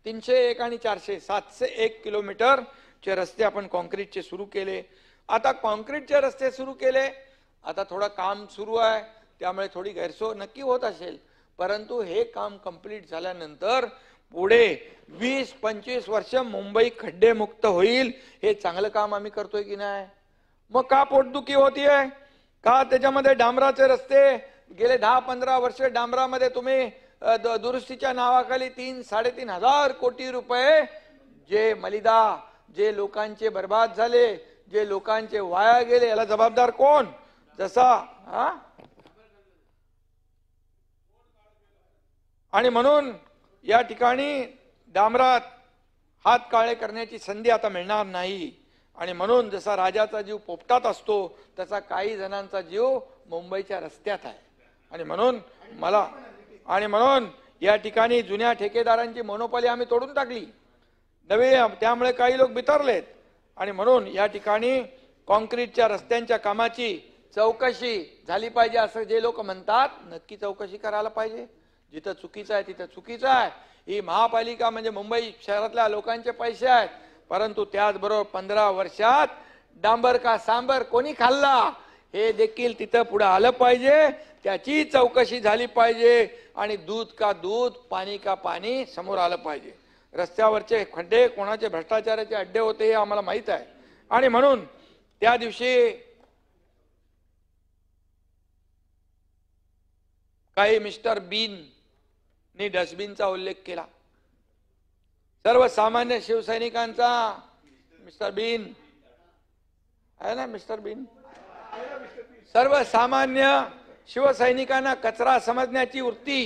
301 आणि 400 701 किलोमीटरचे रस्ते आपण कॉन्क्रीटचे सुरू केले. आता कॉन्क्रीटचे रस्ते सुरू केले, आता थोडं काम सुरू आहे, त्यामुळे थोडी गैरसोय नक्की होत असेल, परंतु हे काम कंप्लीट झाल्यानंतर पुढे 20-25 वर्ष मुंबई खड्डेमुक्त होईल. हे चांगलं काम आम्ही करतोय की नाही? मग का पोटदुखी होतीये? का त्याच्यामध्ये डांबराचे रस्ते गेले 10-15 वर्ष डांबरामध्ये तुम्ही दुरुस्तीच्या नावाखाली 3-3.5 हजार कोटी रुपये जे मलिदा, जे लोकांचे बर्बाद झाले, जे लोकांचे वाया गेले, याला जबाबदार कोण? जसा आणि म्हणून या ठिकाणी डांबरात हात काळे करण्याची संधी आता मिळणार नाही. आणि म्हणून जसा राजाचा जीव पोपटात असतो तसा काही जणांचा जीव मुंबईच्या रस्त्यात आहे. आणि म्हणून या ठिकाणी जुन्या ठेकेदारांची मोनोपॉली आम्ही तोडून टाकली, नवे, त्यामुळे काही लोक बिथरलेत. आणि म्हणून या ठिकाणी कॉन्क्रीटच्या रस्त्यांच्या कामाची चौकशी झाली पाहिजे असं जे लोक म्हणतात, नक्की चौकशी करायला पाहिजे. जिथं चुकीचं आहे तिथं चुकीचं आहे. ही महापालिका म्हणजे मुंबई शहरातल्या लोकांचे पैसे आहेत, परंतु त्याचबरोबर 15 वर्षात डांबर का सांबर कोणी खाल्ला हे देखील तिथं पुढे आलं पाहिजे. त्याची चौकशी झाली पाहिजे आणि दूध का दूध, पाणी का पाणी समोर आलं पाहिजे. रस्त्यावरचे खड्डे कोणाचे भ्रष्टाचाराचे अड्डे होते हे आम्हाला माहित आहे. आणि म्हणून त्या दिवशी काही मिस्टर बीन ने डस्टबिनचा उल्लेख केला. सर्वसामान्य शिवसैनिकांचा मिस्टर बीन आहे ना, मिस्टर बीन, सर्वसामान्य शिवसैनिकांना कचरा समजण्याची वृत्ती,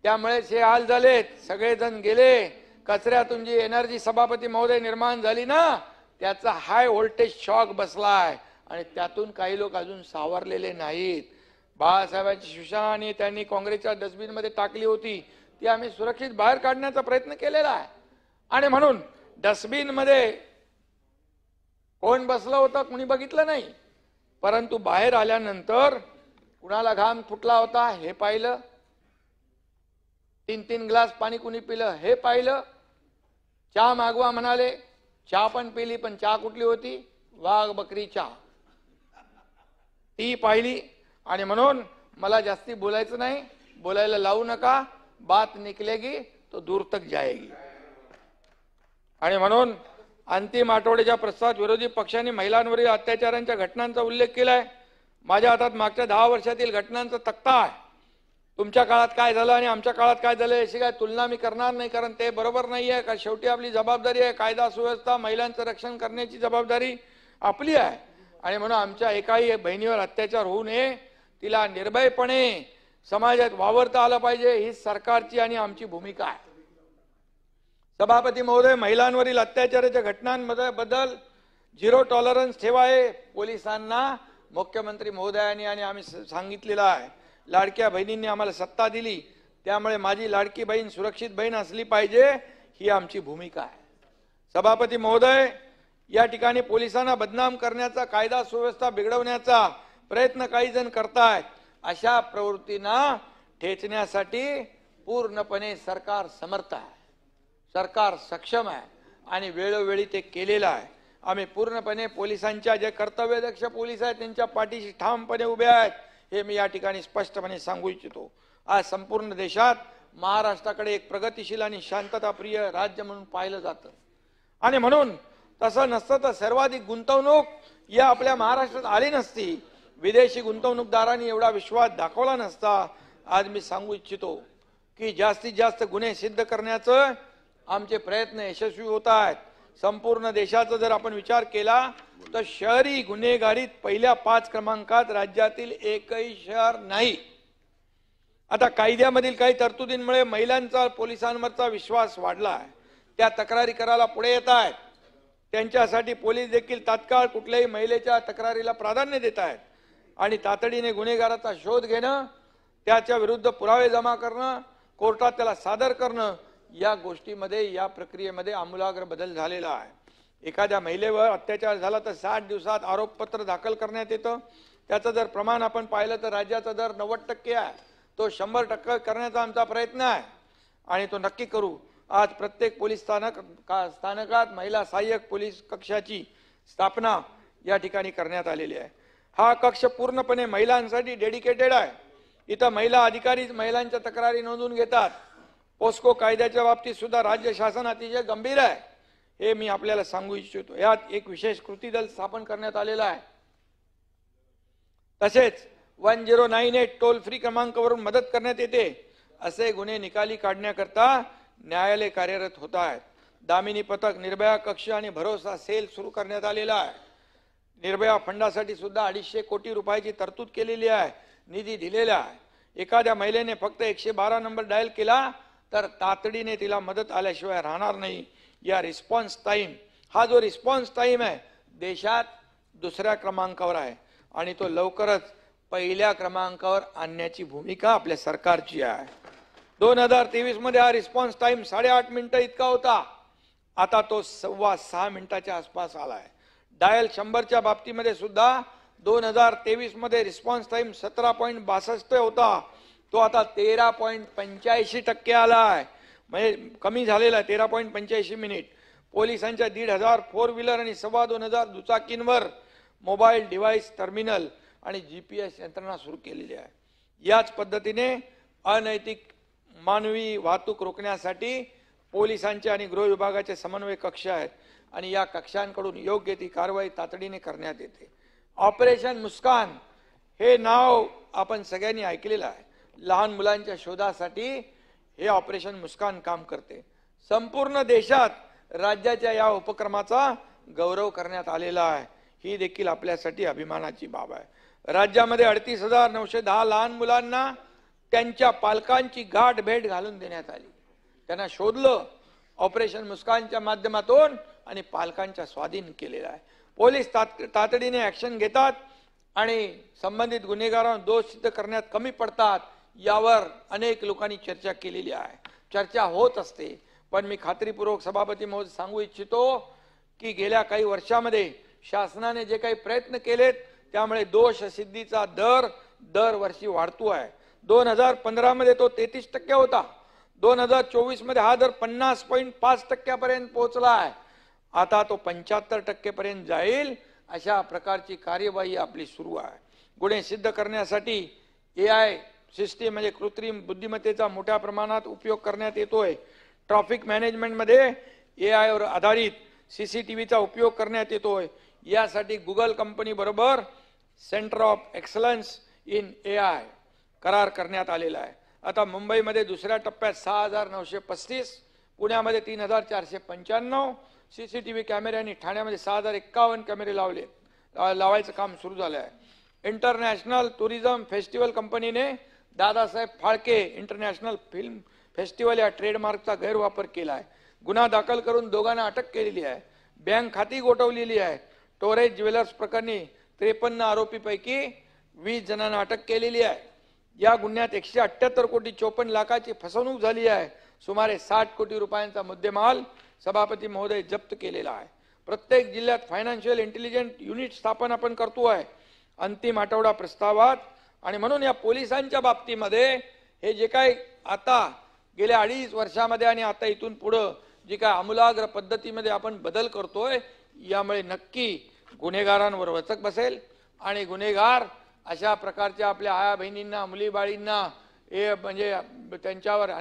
त्यामुळे हे हाल झालेत. सगळेजण गेले. कचऱ्यातून जी एनर्जी सभापती महोदय निर्माण झाली ना, त्याचा हाय व्होल्टेज शॉक बसलाय आणि त्यातून काही लोक अजून सावरलेले नाहीत. बाळासाहेबांची शिवसेना त्यांनी काँग्रेसच्या डस्टबिन मध्ये टाकली होती, ती आम्ही सुरक्षित बाहेर काढण्याचा प्रयत्न केलेला आहे. आणि म्हणून डस्टबिन मध्ये कोण बसलं होतं कुणी बघितलं नाही, परंतु बाहेर आल्यानंतर कुणाला घाम फुटला होता हे पाहिलं, 3-3 ग्लास पाणी कुणी पिलं हे पाहिलं, चहा मागवा म्हणाले, चहा पण पिली, पण चहा कुठली होती? वाघ बकरी चहा, ती पाहिली. आणि म्हणून मला जास्ती बोलायचं नाही, बोलायला लावू नका, बात निकलेगी तो दूर तक जाएगी. आणि म्हणून अंतिम आठवड्याच्या प्रस्तावात विरोधी पक्षांनी महिलांवरील अत्याचारांच्या घटनांचा उल्लेख केलाय. माझ्या हातात मागच्या 10 वर्षातील घटनांचा तक्ता आहे. तुमच्या काळात काय झालं आणि आमच्या काळात काय झालं याची काय तुलना मी करणार नाही, कारण ते बरोबर नाहीये. का शेवटी आपली जबाबदारी आहे, कायदा सुव्यवस्था महिलांचं रक्षण करण्याची जबाबदारी आपली आहे. आणि म्हणून आमच्या एकाही बहिणीवर अत्याचार होऊ नये, तिला निर्भयपणे समाजात वावरता आलं पाहिजे, ही सरकारची आणि आमची भूमिका आहे. सभापती महोदय, महिलांवरील अत्याचाराच्या घटनांबद्दल 0 टॉलरन्स ठेवावे. पोलिसांना मुख्यमंत्री महोदयांनी आणि आम्ही सांगितलेलं आहे. लाडक्या बहिणींनी आम्हाला सत्ता दिली, त्यामुळे माझी लाडकी बहीण सुरक्षित बहीण असली पाहिजे, ही आमची भूमिका आहे. सभापती महोदय, या ठिकाणी पोलिसांना बदनाम करण्याचा, कायदा सुव्यवस्था बिघडवण्याचा प्रयत्न काही जण करतायत. अशा प्रवृत्तींना ठेचण्यासाठी पूर्णपणे सरकार समर्थ आहे, सरकार सक्षम आहे आणि वेळोवेळी ते केलेलं आहे. आम्ही पूर्णपणे पोलिसांच्या जे कर्तव्यदक्ष पोलीस आहेत त्यांच्या पाठीशी ठामपणे उभे आहेत, हे मी या ठिकाणी स्पष्टपणे सांगू इच्छितो. आज संपूर्ण देशात महाराष्ट्राकडे एक प्रगतिशील आणि शांतताप्रिय राज्य म्हणून पाहिलं जातं। आणि म्हणून तसं नसतं तर सर्वाधिक गुंतवणूक या आपल्या महाराष्ट्रात आली नसती, विदेशी गुंतवणूकदारांनी एवढा विश्वास दाखवला नसता। आज मी सांगू इच्छितो की जास्तीत जास्त गुन्हे सिद्ध करण्याचं आमचे प्रयत्न यशस्वी होत आहेत। संपूर्ण देशाचा जर आपण विचार केला तर शहरी गुन्हेगारीत पहिल्या 5 क्रमांकात राज्यातील एकही शहर नाही। आता कायद्यामधील काही तरतुदींमुळे महिलांचा पोलिसांवरचा विश्वास वाढला आहे, त्या तक्रारी करायला पुढे येत आहेत। त्यांच्यासाठी पोलीस देखील तात्काळ कुठल्याही महिलेच्या तक्रारीला प्राधान्य देत आहेत आणि तातडीने गुन्हेगाराचा शोध घेणं, त्याच्या विरुद्ध पुरावे जमा करणं, कोर्टात त्याला सादर करणं, या गोष्टीमध्ये या प्रक्रियेमध्ये आमूलाग्र बदल झालेला आहे। एखाद्या महिलेवर अत्याचार झाला तर 60 दिवसात आरोपपत्र दाखल करण्यात येतं। त्याचं जर प्रमाण आपण पाहिलं तर राज्याचा दर 90% आहे, तो 100% करण्याचा आमचा प्रयत्न आहे आणि तो नक्की करू। आज प्रत्येक पोलीस स्थानकात महिला सहाय्यक पोलीस कक्षाची स्थापना या ठिकाणी करण्यात आलेली आहे। हा कक्ष पूर्णपणे महिलांसाठी डेडिकेटेड आहे। इथं महिला अधिकारी महिलांच्या तक्रारी नोंदवून घेतात। पोस्को कायद्याच्या बाबतीत सुद्धा राज्य शासन अतिशय गंभीर आहे, हे मी आपल्याला सांगू इच्छितो। यात एक विशेष कृती दल स्थापन करण्यात आलेला आहे। तसेच 1098 टोल फ्री क्रमांकावरून मदत करण्यात येते। असे गुन्हे निकाली काढण्याकरता न्यायालय कार्यरत होत आहेत। दामिनी पथक, निर्भया कक्ष आणि भरोसा सेल सुरू करण्यात आलेला आहे। निर्भया फंडासाठी सुद्धा 250 कोटी रुपयाची तरतूद केलेली आहे, निधी दिलेला आहे। एखाद्या महिलेने फक्त 112 नंबर डायल केला तर तातडीने तिला मदत आल्याशिवाय राहणार नाही। या रिस्पॉन्स टाइम, हा जो रिस्पॉन्स टाइम आहे देशात 2ऱ्या क्रमांकावर आहे आणि तो लवकरच पहिल्या क्रमांकावर आणण्याची भूमिका आपल्या सरकारची आहे। 2023 मध्ये हा रिस्पॉन्स टाइम 8.5 मिनिटं इतका होता, आता तो 6.25 मिनिटाच्या आसपास आलाय। डायल 100च्या बाबतीमध्ये सुद्धा 2023 मध्ये रिस्पॉन्स टाइम 17.62 होता, तो आता 13.85% आलाय, म्हणजे कमी झालेला आहे 13.85 मिनिट। पोलिसांच्या 1,500 4 व्हीलर आणि 2,2500 दुचाकींवर मोबाईल डिव्हाइस टर्मिनल आणि GPS यंत्रणा सुरू केलेली आहे। याच पद्धतीने अनैतिक मानवी वाहतूक रोखण्यासाठी पोलिसांचे आणि गृह विभागाचे समन्वय कक्ष आहेत आणि या कक्षांकडून योग्य ती कारवाई तातडीने करण्यात येते। ऑपरेशन मुस्कान हे नाव आपण सगळ्यांनी ऐकलेलं आहे। लहान मुलांच्या शोधासाठी हे ऑपरेशन मुस्कान काम करते। संपूर्ण देशात राज्याच्या या उपक्रमाचा गौरव करण्यात आलेला आहे, ही देखील आपल्यासाठी अभिमानाची बाब आहे। राज्यामध्ये 38,910 लहान मुलांना त्यांच्या पालकांची गाठ भेट घालून देण्यात आली। त्यांना शोधलं ऑपरेशन मुस्कानच्या माध्यमातून आणि पालकांच्या स्वाधीन केलेला आहे। पोलीस तातडीने ऍक्शन घेतात आणि संबंधित गुन्हेगारांना दोष सिद्ध करण्यात कमी पडतात, यावर अनेक लोकांनी चर्चा केलेली आहे, चर्चा होत असते। पण मी खात्रीपूर्वक सभापती महोदय सांगू इच्छितो की गेल्या काही वर्षामध्ये शासनाने जे काही प्रयत्न केलेत त्यामुळे दोष सिद्धीचा दर दरवर्षी वाढतो आहे। 2015 मध्ये तो 33% होता, 2024 मध्ये हा दर 50.5% पर्यंत पोहोचला आहे, आता तो 75% पर्यंत जाईल, अशा प्रकारची कार्यवाही आपली सुरू आहे। गुन्हे सिद्ध करण्यासाठी AI सिस्टीम म्हणजे कृत्रिम बुद्धिमत्तेचा मोठ्या प्रमाणात उपयोग करण्यात येतोय। ट्रॅफिक मॅनेजमेंट मध्ये AI वर आधारित CCTVचा उपयोग करण्यात येतोय। यासाठी गुगल कंपनी बरोबर centre of excellence in AI करार करण्यात आलेला आहे। आता मुंबईमध्ये 2ऱ्या टप्प्यात 6,935, पुण्यामध्ये 3,495 CCTV कॅमेरे आणि ठाण्यामध्ये 6,051 कॅमेरे लावायचं काम सुरू झालं आहे। इंटरनॅशनल टुरिझम फेस्टिवल कंपनीने Dadasaheb Phalke international film festival या ट्रेडमार्कचा गैरवापर केला आहे। गुन्हा दाखल करून दोघांना अटक केलेली आहे। बँक खाती गोठवलेली आहे। टोरेज ज्वेलर्स प्रकरणी 53 आरोपीपैकी 20 जणांना अटक केलेली आहे। या गुन्ह्यात 178 कोटी 54 लाखाची फसवणूक झाली आहे। सुमारे 60 कोटी रुपयांचा मुद्देमाल सभापती महोदय जप्त केलेला आहे। प्रत्येक जिल्ह्यात फायनान्शियल इंटेलिजन्स युनिट स्थापन आपण करतोय अंतिम आठवडा प्रस्तावात। आणि म्हणून या पोलिसांच्या बाबतीमध्ये हे जे काही आता गेल्या 2.5 वर्षामध्ये आणि आता इथून पुढे जे काही आमूलाग्र पद्धतीमध्ये आपण बदल करतोय, यामुळे नक्की गुन्हेगारांवर वचक बसेल आणि गुन्हेगार अशा प्रकारच्या आपल्या आया बहिणींना मुलीबाळींना हे म्हणजे त्यांच्यावर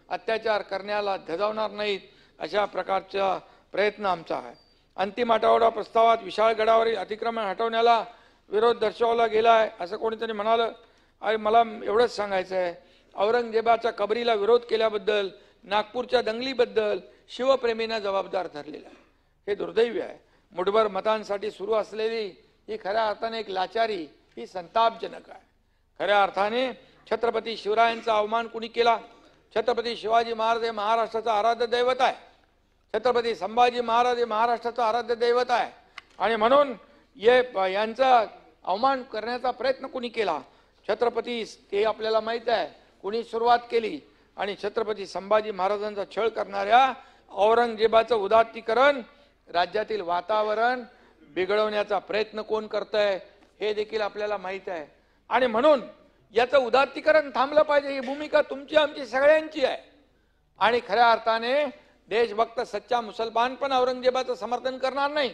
अत्याचार करण्याला धजावणार नाहीत अशा प्रकारचा प्रयत्न आमचा आहे. अंतिम आठवडा प्रस्तावात विशाळगडावरील अतिक्रमण हटवण्याला विरोध दर्शवला गेला आहे असं कोणीतरी म्हणालं. आणि मला एवढंच सांगायचं आहे, औरंगजेबाच्या कबरीला विरोध केल्याबद्दल, नागपूरच्या दंगलीबद्दल शिवप्रेमींना जबाबदार धरलेला आहे. हे दुर्दैवी आहे. मुठभर मतांसाठी सुरू असलेली ही खऱ्या अर्थाने एक लाचारी, ही संतापजनक आहे. खऱ्या अर्थाने छत्रपती शिवरायांचा अवमान कुणी केला? छत्रपती शिवाजी महाराज हे महाराष्ट्राचा आराध्य दैवत आहे. छत्रपती संभाजी महाराज हे महाराष्ट्राचा आराध्य दैवत आहे. आणि म्हणून यांचा अवमान करण्याचा प्रयत्न कुणी केला? छत्रपती, ते आपल्याला माहित आहे कुणी सुरुवात केली. आणि छत्रपती संभाजी महाराजांचा छळ करणाऱ्या औरंगजेबाचं उदात्तीकरण, राज्यातील वातावरण बिघडवण्याचा प्रयत्न कोण करतंय हे देखील आपल्याला माहित आहे. आणि म्हणून याचं उदात्तीकरण थांबलं पाहिजे. ही भूमिका तुमची, आमची, सगळ्यांची आहे. आणि खऱ्या अर्थाने देशभक्त सच्चा मुसलमान पण औरंगजेबाचं समर्थन करणार नाही.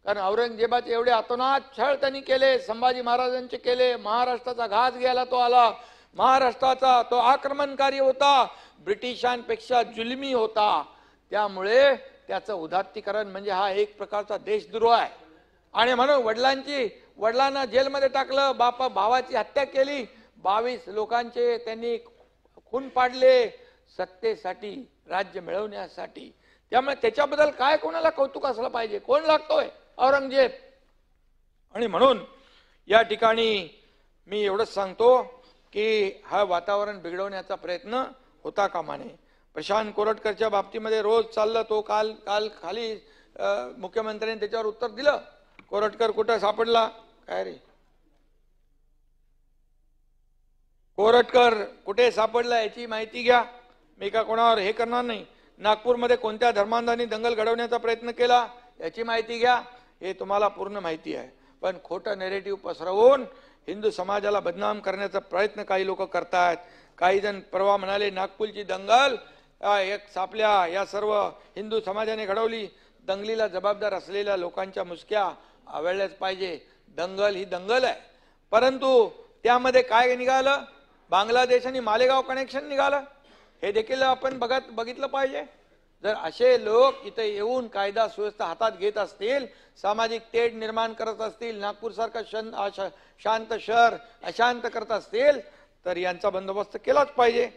कारण औरंगजेबाचे एवढे अतोनात छळ त्यांनी केले, संभाजी महाराजांचे केले. महाराष्ट्राचा घास घ्यायला तो आला. महाराष्ट्राचा तो आक्रमणकारी होता, ब्रिटिशांपेक्षा जुलमी होता. त्यामुळे त्याचं उदात्तीकरण म्हणजे हा एक प्रकारचा देशद्रोह आहे. आणि म्हणून वडिलांना जेलमध्ये टाकलं, भावाची हत्या केली, 22 लोकांचे त्यांनी खून पाडले सत्तेसाठी, राज्य मिळवण्यासाठी. त्यामुळे त्याच्याबद्दल काय कोणाला कौतुक असलं पाहिजे? कोण लागतोय? औरंगजेब. आणि म्हणून या ठिकाणी मी एवढंच सांगतो की हा वातावरण बिघडवण्याचा प्रयत्न होता कामा नये. प्रशांत कोरटकरच्या बाबतीमध्ये रोज चाललं, तो काल खाली मुख्यमंत्र्यांनी त्याच्यावर उत्तर दिलं. कोरटकर कुठं सापडला काय रे? कोरटकर कुठे सापडला याची माहिती घ्या. मी का कोणावर हे करणार नाही. नागपूरमध्ये कोणत्या धर्मांधांनी दंगल घडवण्याचा प्रयत्न केला याची माहिती घ्या. हे तुम्हाला पूर्ण माहिती आहे. पण खोटं नेरेटिव्ह पसरवून हिंदू समाजाला बदनाम करण्याचा प्रयत्न काही लोक करतात. काही जण परवा म्हणाले नागपूरची दंगल एक सापल्या या सर्व हिंदू समाजाने घडवली. दंगलीला जबाबदार असलेल्या लोकांच्या मुसक्या आवळल्याच पाहिजे. दंगल ही दंगल आहे. परंतु त्यामध्ये काय निघालं? बांगलादेश आणि मालेगाव कनेक्शन निघालं. हे देखील आपण बघितलं पाहिजे. जर असे लोक इथे येऊन कायदा सुव्यवस्था हातात घेत असतील, सामाजिक तेढ निर्माण करत असतील, नागपूर सारखं शांत शहर अशांत करत असतील, तर यांचा बंदोबस्त केलाच पाहिजे.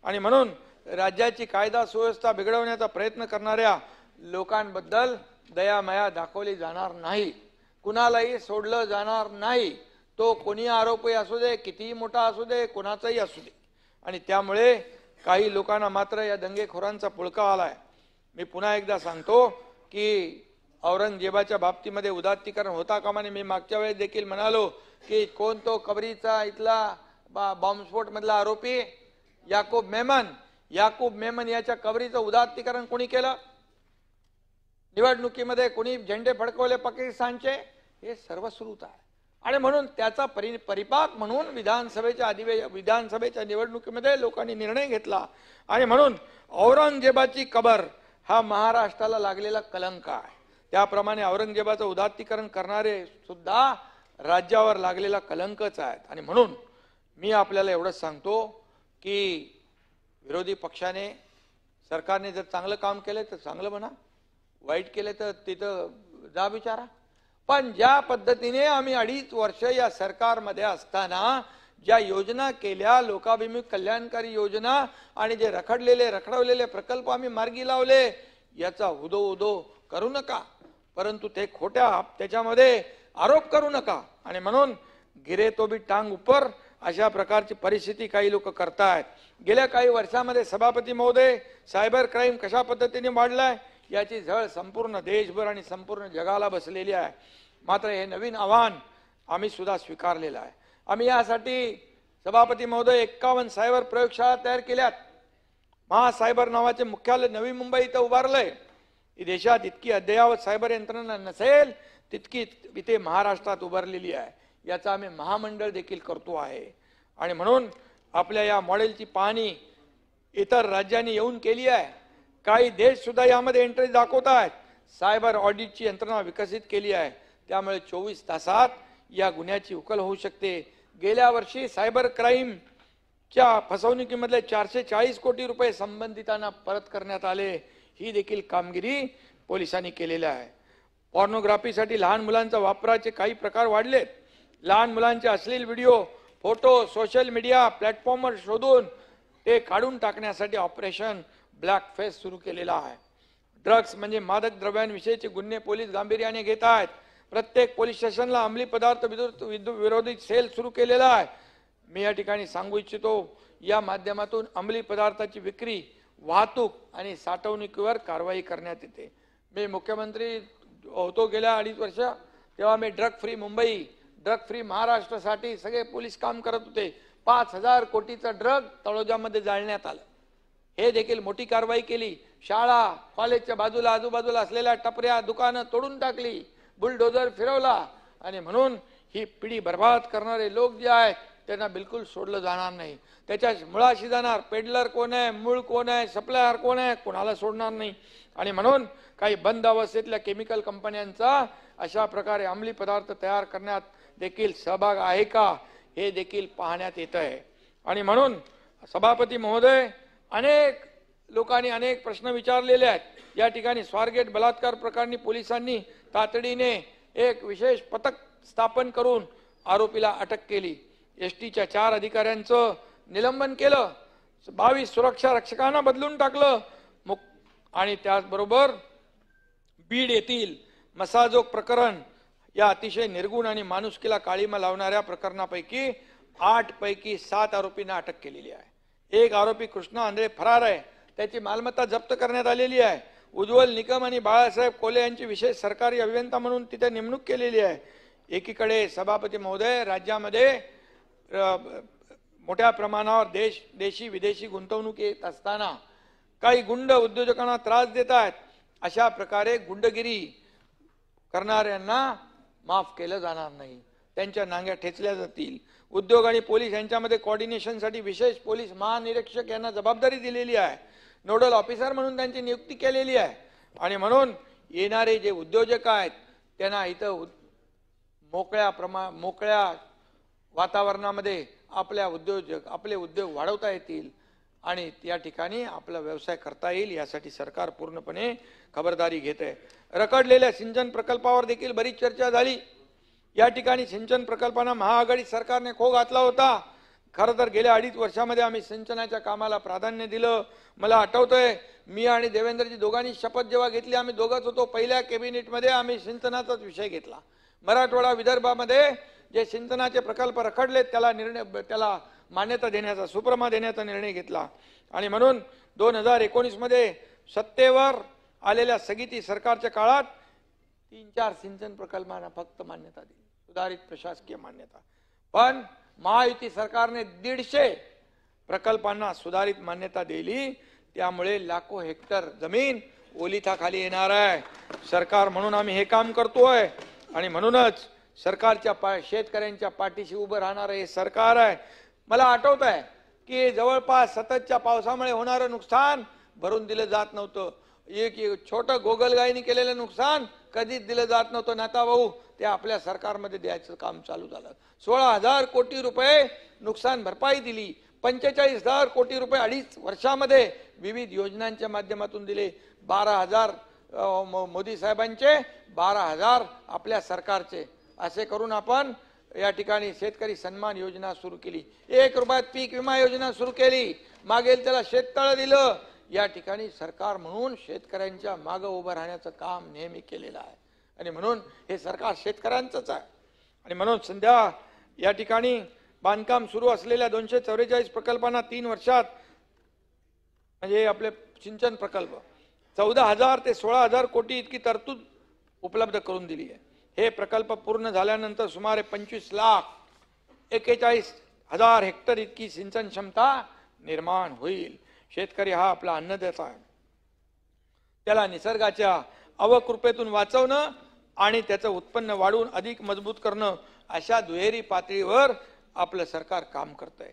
आणि म्हणून राज्याची कायदा सुव्यवस्था बिघडवण्याचा प्रयत्न करणाऱ्या लोकांबद्दल दयामाया दाखवली जाणार नाही. कुणालाही सोडलं जाणार नाही. तो कोणी आरोपी असू दे, कितीही मोठा असू दे, कोणाचाही असू दे. आणि त्यामुळे काही लोकांना मात्र या दंगेखोरांचा पुळका आलाय. मी पुन्हा एकदा सांगतो की औरंगजेबाच्या बाबतीमध्ये उदात्तीकरण होता कामा नये. मी मागच्या वेळेस देखील म्हणालो की कोण तो कबरीचा इथला बॉम्बस्फोट मधला आरोपी याकूब मेमन याच्या कबरीचं उदात्तीकरण कोणी केलं? निवडणुकीमध्ये कोणी झेंडे फडकवले पाकिस्तानचे? हे सर्व सुरूच आहे. आणि म्हणून त्याचा परिपाक म्हणून विधानसभेच्या निवडणुकीमध्ये लोकांनी निर्णय घेतला. आणि म्हणून औरंगजेबाची कबर हा महाराष्ट्राला लागलेला कलंक आहे. त्याप्रमाणे औरंगजेबाचं उदात्तीकरण करणारे सुद्धा राज्यावर लागलेला कलंकच आहेत. आणि म्हणून मी आपल्याला एवढंच सांगतो की विरोधी पक्षाने, सरकारने जर चांगलं काम केलं तर चांगलं म्हणा, वाईट केलं तर तिथं जा विचारा. पण ज्या पद्धतीने आम्ही 2.5 वर्ष या सरकारमध्ये असताना ज्या योजना केल्या, लोकाभिमुख कल्याणकारी योजना, आणि जे रखडवलेले प्रकल्प आम्ही मार्गी लावले, याचा उदो करू नका. परंतु ते खोट्या त्याच्यामध्ये आरोप करू नका. आणि म्हणून गिरे तो भी टांग ऊपर अशा प्रकारची परिस्थिती काही लोक करतायत. गेल्या काही वर्षामध्ये सभापती महोदय, सायबर क्राईम कशा पद्धतीने वाढलाय याची झळ संपूर्ण देशभर आणि संपूर्ण जगाला बसलेली आहे. मात्र हे नवीन आव्हान आम्ही सुद्धा स्वीकारलेलं आहे. आम्ही यासाठी सभापती महोदय 51 सायबर प्रयोगशाळा तयार केल्यात. महासायबर नावाचे मुख्यालय नवी मुंबई इथं उभारलंय. देशात इतकी अद्ययावत सायबर यंत्रणा नसेल तितकी इथे महाराष्ट्रात उभारलेली आहे. याचा आम्ही महामंडळ देखील करतो आहे. आणि म्हणून आपल्या या मॉडेलची पाहणी इतर राज्यांनी येऊन केली आहे. काही देश सुद्धा यामध्ये इंटरेस्ट दाखवत आहेत. सायबर ऑडिटची यंत्रणा विकसित केली आहे. त्यामुळे 24 तासात या गुन्ह्याची उकल होऊ शकते. गेल्या वर्षी सायबर क्राईम च्या फसवणुकीमधले 440 कोटी रुपये संबंधितांना परत करण्यात आले। ही देखील कामगिरी पोलिसांनी केलेली आहे। पॉर्नोग्राफीसाठी लहान मुलांच्या वापराचे काही प्रकार वाढलेत। लहान मुलांचे अश्लील व्हिडिओ, फोटो सोशल मीडिया प्लॅटफॉर्मवर शोधून ते काढून टाकण्यासाठी ऑपरेशन ब्लॅक फेस सुरू केलेला आहे। ड्रग्ज म्हणजे मादक द्रव्यांविषयीचे गुन्हे पोलीस गांभीर्याने घेत आहेत। प्रत्येक पोलीस स्टेशनला अंमली पदार्थ विरोधी सेल सुरू केलेला आहे। मी या ठिकाणी सांगू इच्छितो, या माध्यमातून अंमली पदार्थाची विक्री, वाहतूक आणि साठवणुकीवर कारवाई करण्यात येते। मी मुख्यमंत्री होतो गेल्या 2.5 वर्ष, तेव्हा मी drug free Mumbai, drug free महाराष्ट्रासाठी सगळे पोलीस काम करत होते। 5,000 कोटीचा ड्रग तळोजामध्ये जाळण्यात आलं। हे देखील मोठी कारवाई केली। शाळा कॉलेजच्या बाजूला आजूबाजूला असलेल्या टपऱ्या दुकानं तोडून टाकली, बुलडोजर फिरवला। आणि म्हणून ही पिढी बर्बाद करणारे लोक जे आहेत त्यांना बिलकुल सोडलं जाणार नाही। त्याच्या मुळाशी जाणार। पेडलर कोण आहे, मूळ कोण आहे, सप्लायर कोण आहे, कोणाला सोडणार नाही। आणि म्हणून काही बंद अवस्थेतल्या केमिकल कंपन्यांचा अशा प्रकारे अंमली पदार्थ तयार करण्यात देखील सहभाग आहे का, हे देखील पाहण्यात येत आहे। आणि म्हणून सभापती महोदय, अनेक लोकांनी अनेक प्रश्न विचारलेले आहेत। या ठिकाणी स्वारगेट बलात्कार प्रकरणी पोलिसांनी तातडीने एक विशेष पथक स्थापन करून आरोपीला अटक केली। एसटीच्या 4 अधिकाऱ्यांचं निलंबन केलं, 22 सुरक्षा रक्षकांना बदलून टाकलं। आणि त्याचबरोबर बीड येथील मसाजोग प्रकरण, या अतिशय निर्गुण आणि माणुसकीला काळीमा लावणाऱ्या प्रकरणापैकी 8 पैकी 7 आरोपींना अटक केलेली आहे। एक आरोपी कृष्णा आंधळे फरार आहे, त्याची मालमत्ता जप्त करण्यात आलेली आहे। उज्ज्वल निकम आणि बाळासाहेब कोले यांची विशेष सरकारी अभियंता म्हणून तिथे नेमणूक केलेली आहे। एकीकडे सभापती महोदय, राज्यामध्ये मोठ्या प्रमाणावर देशी विदेशी गुंतवणूक येत असताना काही गुंड उद्योजकांना त्रास देत आहेत। अशा प्रकारे गुंडगिरी करणाऱ्यांना माफ केलं जाणार नाही, त्यांच्या नांग्या ठेचल्या जातील। उद्योग आणि पोलीस यांच्यामध्ये कोऑर्डिनेशनसाठी विशेष पोलीस महानिरीक्षक यांना जबाबदारी दिलेली आहे। नोडल ऑफिसर म्हणून त्यांची नियुक्ती केलेली आहे। आणि म्हणून येणारे जे उद्योजक आहेत त्यांना इथं मोकळ्या वातावरणामध्ये आपले उद्योग वाढवता येतील आणि त्या ठिकाणी आपला व्यवसाय करता येईल, यासाठी सरकार पूर्णपणे खबरदारी घेत आहे। रखडलेल्या सिंचन प्रकल्पावर देखील बरीच चर्चा झाली। या ठिकाणी सिंचन प्रकल्पांना महाआघाडी सरकारने खो घातला होता। खरं तर गेल्या 2.5 वर्षामध्ये आम्ही सिंचनाच्या कामाला प्राधान्य दिलं। मला आठवतंय, मी आणि देवेंद्रजी दोघांनी शपथ जेव्हा घेतली, आम्ही दोघंच होतो, पहिल्या कॅबिनेटमध्ये आम्ही सिंचनाचाच विषय घेतला। मराठवाडा विदर्भामध्ये जे सिंचनाचे प्रकल्प रखडलेत त्याला मान्यता देण्याचा, सुप्रमा देण्याचा निर्णय घेतला। आणि म्हणून 2019 मध्ये सत्तेवर आलेल्या स्थगिती सरकारच्या काळात 3-4 सिंचन प्रकल्पांना फक्त मान्यता दिली, सुधारित प्रशासकीय मान्यता। पण महायुती सरकारने 150 प्रकल्पांना सुधारित मान्यता दिली, त्यामुळे लाखो हेक्टर जमीन ओलिताखाली येणार आहे। सरकार म्हणून आम्ही हे काम करतोय आणि म्हणूनच सरकारच्या शेतकऱ्यांच्या पाठीशी उभं राहणारं हे सरकार आहे। मला आठवत आहे की जवळपास सततच्या पावसामुळे होणारं नुकसान भरून दिलं जात नव्हतं। एक छोटं गोगलगायीने केलेलं नुकसान कधीच दिलं जात नव्हतं। नाता भाऊ, ते आपल्या सरकारमध्ये द्यायचं काम चालू झालं। 16,000 कोटी रुपये नुकसान भरपाई दिली, 45,000 कोटी रुपये 2.5 वर्षामध्ये विविध योजनांच्या माध्यमातून दिले। 12,000 मोदी साहेबांचे, 12,000 आपल्या सरकारचे, असे करून आपण या ठिकाणी शेतकरी सन्मान योजना सुरू केली। 1 रुपयात पीक विमा योजना सुरू केली, मागेल त्याला शेततळं दिलं। या ठिकाणी सरकार म्हणून शेतकऱ्यांच्या मागे उभं राहण्याचं काम नेहमी केलेलं आहे आणि म्हणून हे सरकार शेतकऱ्यांचंच आहे। आणि म्हणून सध्या या ठिकाणी बांधकाम सुरू असलेल्या 244 प्रकल्पांना 3 वर्षात, म्हणजे आपले सिंचन प्रकल्प 14,000 ते 16,000 कोटी इतकी तरतूद उपलब्ध करून दिली आहे। हे प्रकल्प पूर्ण झाल्यानंतर सुमारे 25,41,000 हेक्टर इतकी सिंचन क्षमता निर्माण होईल। शेतकरी हा आपला अन्नदाता आहे, त्याला निसर्गाच्या अवकृपेतून वाचवणं आणि त्याचं उत्पन्न वाढवून अधिक मजबूत करणं, अशा दुहेरी पातळीवर आपलं सरकार काम करतंय।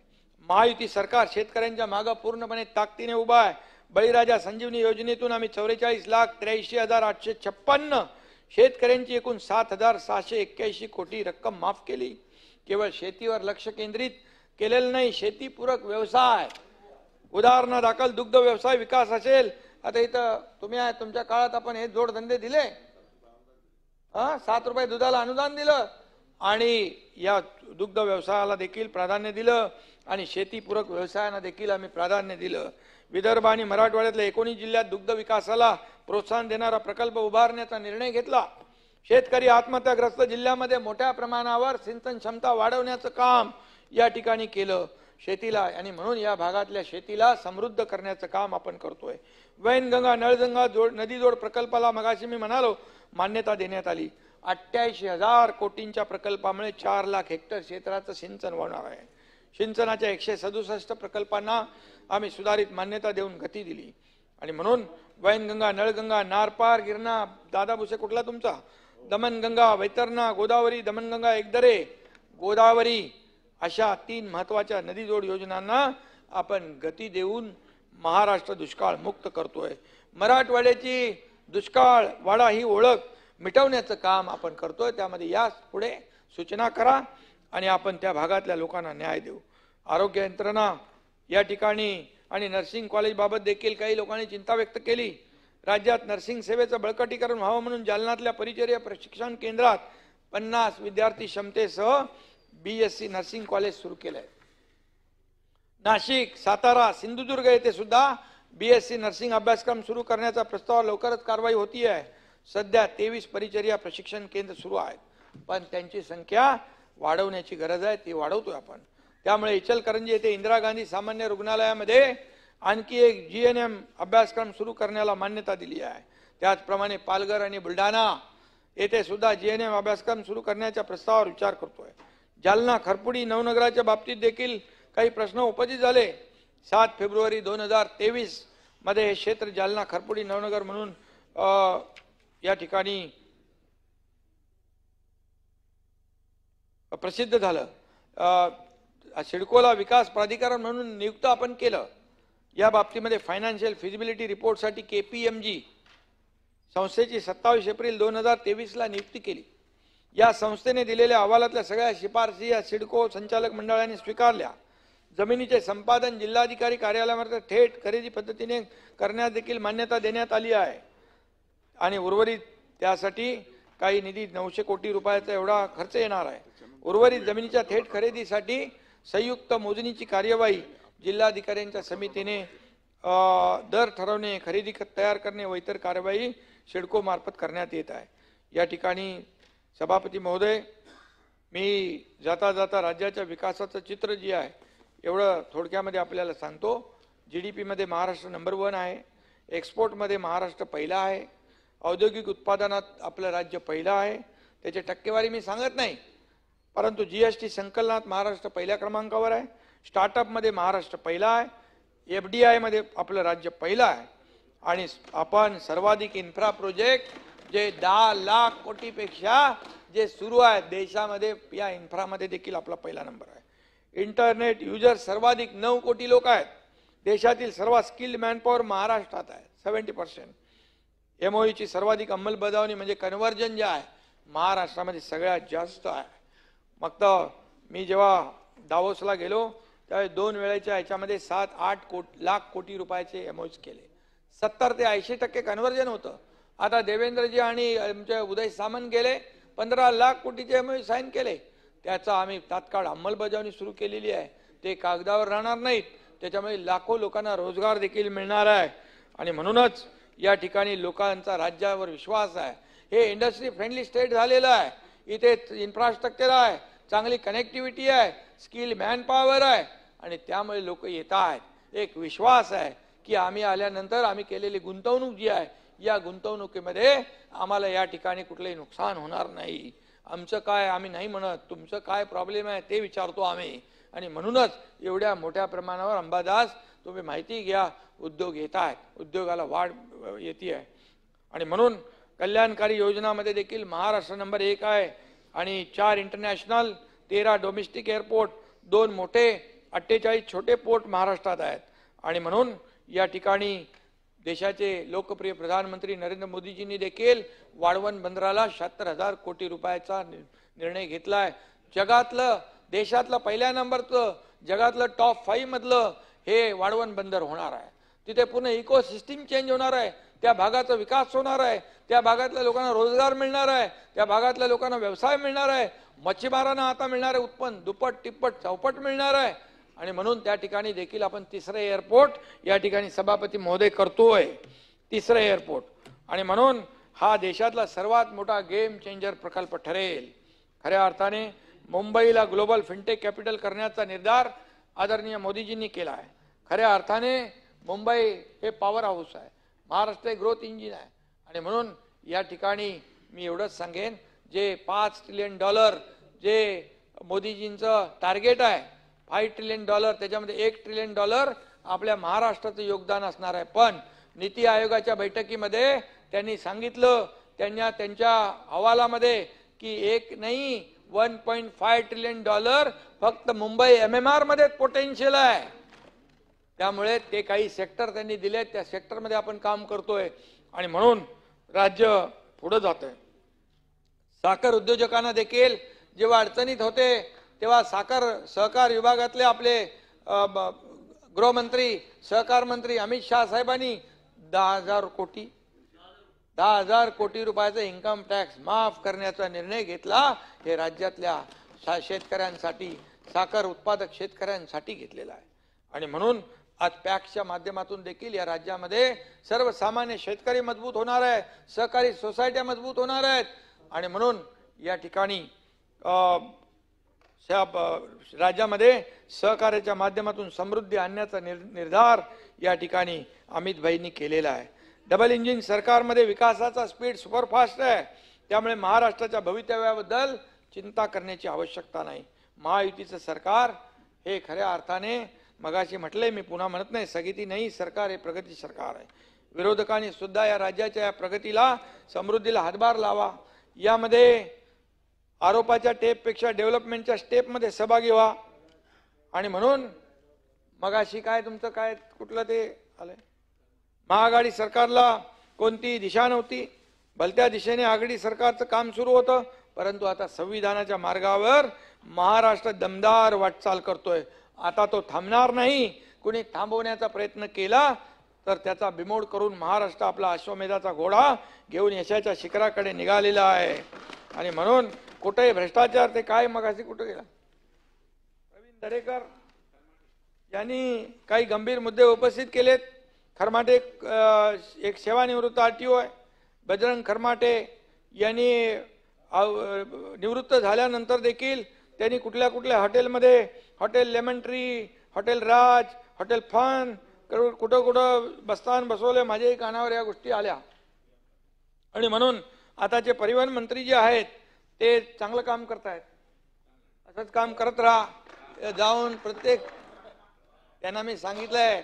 महायुती सरकार शेतकऱ्यांच्या मागे पूर्णपणे ताकदीने उभा आहे। बळीराजा संजीवनी योजनेतून आम्ही 44,83,856 शेतकऱ्यांची एकूण 7,681 कोटी रक्कम माफ केली। केवळ शेतीवर लक्ष केंद्रित केलेलं नाही. शेतीपूरक व्यवसाय उदाहरणादाखल दुग्ध व्यवसाय विकास असेल. आता इथं तुम्ही आहे, तुमच्या काळात आपण हे जोडधंदे दिले, 7 रुपये दुधाला अनुदान दिलं आणि या दुग्ध व्यवसायाला देखील प्राधान्य दिलं आणि शेतीपूरक व्यवसायांना देखील आम्ही प्राधान्य दिलं. विदर्भ आणि मराठवाड्यातल्या 19 जिल्ह्यात दुग्ध विकासाला प्रोत्साहन देणारा प्रकल्प उभारण्याचा निर्णय घेतला. शेतकरी आत्महत्याग्रस्त जिल्ह्यामध्ये मोठ्या प्रमाणावर सिंचन क्षमता वाढवण्याचं काम या ठिकाणी केलं. शेतीला आणि म्हणून या भागातल्या शेतीला समृद्ध करण्याचं काम आपण करतोय. वैनगंगा नळगंगा नदी जोड प्रकल्पाला मगाशी मी म्हणालो मान्यता देण्यात आली. 88,000 कोटींच्या प्रकल्पामुळे 4 लाख हेक्टर क्षेत्राचं सिंचन होणार आहे. सिंचनाच्या 167 प्रकल्पांना आम्ही सुधारित मान्यता देऊन गती दिली आणि म्हणून वैनगंगा नळगंगा नारपार गिरणा दादाभुसे कुठला तुमचा दमनगंगा वैतरणा गोदावरी दमनगंगा एकदरे गोदावरी अशा 3 महत्वाच्या नदी जोड योजनांना आपण गती देऊन महाराष्ट्र दुष्काळ मुक्त करतोय. मराठवाड्याची दुष्काळ वाडा ही ओळख मिटवण्याचं काम आपण करतोय. त्यामध्ये या पुढे सूचना करा आणि आपण त्या भागातल्या लोकांना न्याय देऊ. आरोग्य यंत्रणा या ठिकाणी आणि नर्सिंग कॉलेज बाबत देखील काही लोकांनी चिंता व्यक्त केली. राज्यात नर्सिंग सेवेचं बळकटीकरण व्हावं म्हणून जालन्यातल्या परिचर्या प्रशिक्षण केंद्रात 50 विद्यार्थी क्षमतेसह BSc नर्सिंग कॉलेज सुरू केलंय. नाशिक सातारा सिंधुदुर्ग येथे सुद्धा BSc नर्सिंग अभ्यासक्रम सुरू करण्याचा प्रस्ताव लवकरच कारवाई होती आहे. सध्या 23 परिचर्या प्रशिक्षण केंद्र सुरू आहेत, पण त्यांची संख्या वाढवण्याची गरज आहे, ती वाढवतोय आपण. त्यामुळे इचलकरंजी येथे इंदिरा गांधी सामान्य रुग्णालयामध्ये आणखी एक GNM अभ्यासक्रम सुरू करण्याला मान्यता दिली आहे. त्याचप्रमाणे पालघर आणि बुलढाणा येथे सुद्धा GNM अभ्यासक्रम सुरू करण्याच्या प्रस्तावावर विचार करतोय. जालना खरपुडी नवनगराच्या बाबतीत देखील काही प्रश्न उपस्थित झाले. 7 फेब्रुवारी 2023 मध्ये हे क्षेत्र जालना खरपुडी नवनगर म्हणून या ठिकाणी प्रसिद्ध झालं. सिडकोला विकास प्राधिकरण म्हणून नियुक्त आपण केलं. या बाबतीमध्ये फायनान्शियल फिजिबिलिटी रिपोर्टसाठी KPMG संस्थेची 27 एप्रिल 2023 ला नियुक्ती केली. या संस्थेने दिलेल्या अहवालातल्या सगळ्या शिफारसी या सिडको संचालक मंडळाने स्वीकारल्या. जमिनीचे संपादन जिल्हाधिकारी कार्यालयामध्ये थेट खरेदी पद्धतीने करण्यास देखील मान्यता देण्यात आली आहे आणि उर्वरित त्यासाठी काही निधी 900 कोटी रुपयाचा एवढा खर्च येणार आहे. उर्वरित जमिनीच्या थेट खरेदीसाठी संयुक्त मोजणीची कार्यवाही जिल्हाधिकाऱ्यांच्या समितीने दर ठरवणे खरेदी तयार करणे व इतर कार्यवाही सिडको मार्फत करण्यात येत आहे. या ठिकाणी सभापती महोदय, मी जाता जाता राज्याच्या विकासाचं चित्र जे आहे एवढं थोडक्यामध्ये आपल्याला सांगतो. GDP मध्ये महाराष्ट्र नंबर 1 आहे. एक्सपोर्टमध्ये महाराष्ट्र पहिला आहे. औद्योगिक उत्पादनात आपलं राज्य पहिलं आहे. त्याची टक्केवारी मी सांगत नाही, परंतु GST संकलनात महाराष्ट्र पहिल्या क्रमांकावर आहे. स्टार्टअपमध्ये महाराष्ट्र पहिला आहे. FDI मध्ये आपलं राज्य पहिलं आहे आणि आपण सर्वाधिक इन्फ्रा प्रोजेक्ट जे 10 लाख कोटीपेक्षा जे सुरू आहेत देशामध्ये, या इन्फ्रामध्ये देखील आपला पहिला नंबर आहे. इंटरनेट युजर सर्वाधिक 9 कोटी लोक आहेत. देशातील सर्वात स्किल्ड मॅनपॉवर महाराष्ट्रात आहे 70%. MOU सर्वाधिक अंमलबजावणी म्हणजे कन्व्हर्जन जे आहे महाराष्ट्रामध्ये सगळ्यात जास्त आहे. मग तर मी जेव्हा दावोसला गेलो त्यावेळी 2 वेळेच्या ह्याच्यामध्ये 7-8 लाख कोटी रुपयाचे MOUs केले. 70 ते 80% कन्व्हर्जन होतं. आता देवेंद्रजी आणि आमचे उदय सामंत गेले 15 लाख कोटीचे MOU साईन केले. त्याचा आम्ही तात्काळ अंमलबजावणी सुरू केलेली आहे. ते कागदावर राहणार नाहीत, त्याच्यामुळे लाखो लोकांना रोजगार देखील मिळणार आहे आणि म्हणूनच या ठिकाणी लोकांचा राज्यावर विश्वास आहे. हे इंडस्ट्री फ्रेंडली स्टेट झालेलं आहे. इथे इन्फ्रास्ट्रक्चर आहे, चांगली कनेक्टिव्हिटी आहे, स्किल मॅनपॉवर आहे आणि त्यामुळे लोक येत आहेत. एक विश्वास आहे की आम्ही आल्यानंतर आम्ही केलेली गुंतवणूक जी आहे या गुंतवणुकीमध्ये आम्हाला या ठिकाणी कुठलंही नुकसान होणार नाही. आमचं काय आम्ही नाही म्हणत, तुमचं काय प्रॉब्लेम आहे ते विचारतो आम्ही आणि म्हणूनच एवढ्या मोठ्या प्रमाणावर अंबादास तुम्ही माहिती घ्या, उद्योग येत आहेत, उद्योगाला वाढ येते आहे आणि म्हणून कल्याणकारी योजनामध्ये देखील महाराष्ट्र नंबर 1 आहे आणि 4 इंटरनॅशनल, 13 डोमेस्टिक एअरपोर्ट, 2 मोठे, 48 छोटे पोर्ट महाराष्ट्रात आहेत आणि म्हणून या ठिकाणी देशाचे लोकप्रिय प्रधानमंत्री नरेंद्र मोदीजींनी देखील वाढवण बंदराला 76,000 कोटी रुपयाचा निर्णय घेतलाय. जगातलं देशातलं पहिल्या नंबरचं जगातलं टॉप 5 मधलं हे वाढवण बंदर होणार आहे. तिथे पूर्ण इकोसिस्टीम चेंज होणार आहे. त्या भागाचा विकास होणार आहे. त्या भागातल्या लोकांना रोजगार मिळणार आहे. त्या भागातल्या लोकांना व्यवसाय मिळणार आहे. मच्छीमारांना आता मिळणारे उत्पन्न दुप्पट तिप्पट चौपट मिळणार आहे. आणि म्हणून त्या ठिकाणी देखील आपण तिसरे एअरपोर्ट या ठिकाणी सभापती महोदय करतोय, तिसरे एअरपोर्ट. आणि म्हणून हा देशातला सर्वात मोठा गेम चेंजर प्रकल्प ठरेल. खऱ्या अर्थाने मुंबईला ग्लोबल फिनटेक कॅपिटल करण्याचा निर्धार आदरणीय मोदीजींनी केला आहे. खऱ्या अर्थाने मुंबई हे पॉवर हाऊस आहे, महाराष्ट्र हे ग्रोथ इंजिन आहे. आणि म्हणून या ठिकाणी मी एवढंच सांगेन, जे $5 ट्रिलियन जे मोदीजींचं टार्गेट आहे, $5 ट्रिलियन, त्याच्यामध्ये $1 ट्रिलियन आपल्या महाराष्ट्राचं योगदान असणार आहे. पण नीती आयोगाच्या बैठकीमध्ये त्यांनी सांगितलं, त्यांच्या अहवालामध्ये की एक नाही 1.5 ट्रिलियन फक्त मुंबई MMR मध्ये पोटेन्शियल आहे. त्यामुळे ते काही सेक्टर त्यांनी दिले, त्या सेक्टरमध्ये आपण काम करतोय. आणि म्हणून राज्य पुढे जातंय. साखर उद्योजकांना देखील जेव्हा अडचणीत होते तेव्हा साखर सहकार विभागातले आपले गृहमंत्री सहकार मंत्री अमित शाह साहेबांनी 10,000 कोटी रुपयाचा इन्कम टॅक्स माफ करण्याचा निर्णय घेतला. हे राज्यातल्या शेतकऱ्यांसाठी, साखर उत्पादक शेतकऱ्यांसाठी घेतलेला आहे. आणि म्हणून आज पॅक्सच्या माध्यमातून देखील या राज्यामध्ये सर्वसामान्य शेतकरी मजबूत होणार आहे, सहकारी सोसायट्या मजबूत होणार आहेत. आणि म्हणून या ठिकाणी राज्यामध्ये सहकार्याच्या माध्यमातून समृद्धी आणण्याचा निर्धार या ठिकाणी अमित भाईंनी केलेला आहे. डबल इंजिन सरकारमध्ये विकासाचा स्पीड सुपरफास्ट आहे. त्यामुळे महाराष्ट्राच्या भवितव्याबद्दल चिंता करण्याची आवश्यकता नाही. महायुतीचं सरकार हे खऱ्या अर्थाने, मगाशी म्हटले, मी पुन्हा म्हणत नाही, स्थगिती नाही सरकार हे प्रगती सरकार आहे. विरोधकांनी सुद्धा या राज्याच्या या प्रगतीला, समृद्धीला हातभार लावा. यामध्ये आरोपाच्या टेपपेक्षा डेव्हलपमेंटच्या स्टेपमध्ये सहभागी व्हा. आणि म्हणून मगाशी काय तुमचं काय कुठलं ते आलंय, महाआघाडी सरकारला कोणती दिशा नव्हती, भलत्या दिशेने आघाडी सरकारचं काम सुरू होतं. परंतु आता संविधानाच्या मार्गावर महाराष्ट्र दमदार वाटचाल करतोय. आता तो थांबणार नाही. कुणी थांबवण्याचा प्रयत्न केला तर त्याचा बिमोड करून महाराष्ट्र आपला अश्वमेधाचा घोडा घेऊन यशाच्या शिखराकडे निघालेला आहे. आणि म्हणून कुठे भ्रष्टाचार ते काय मगाशी कुठे गेला, प्रवीण दरेकर यांनी काही गंभीर मुद्दे उपस्थित केलेत. खरमाटे एक सेवानिवृत्त RTO आहे. बजरंग खरमाटे यांनी निवृत्त झाल्यानंतर देखील त्यांनी कुठल्या कुठल्या हॉटेलमध्ये, हॉटेल लेमन ट्री, हॉटेल राज, हॉटेल फन, कुठं कुठं बसतान बसवले. माझ्याही कानावर या गोष्टी आल्या. आणि म्हणून आताचे परिवहन मंत्री जे आहेत ते चांगलं काम करतायत. असंच काम करत राहा. जाऊन प्रत्येक, त्यांना मी सांगितलंय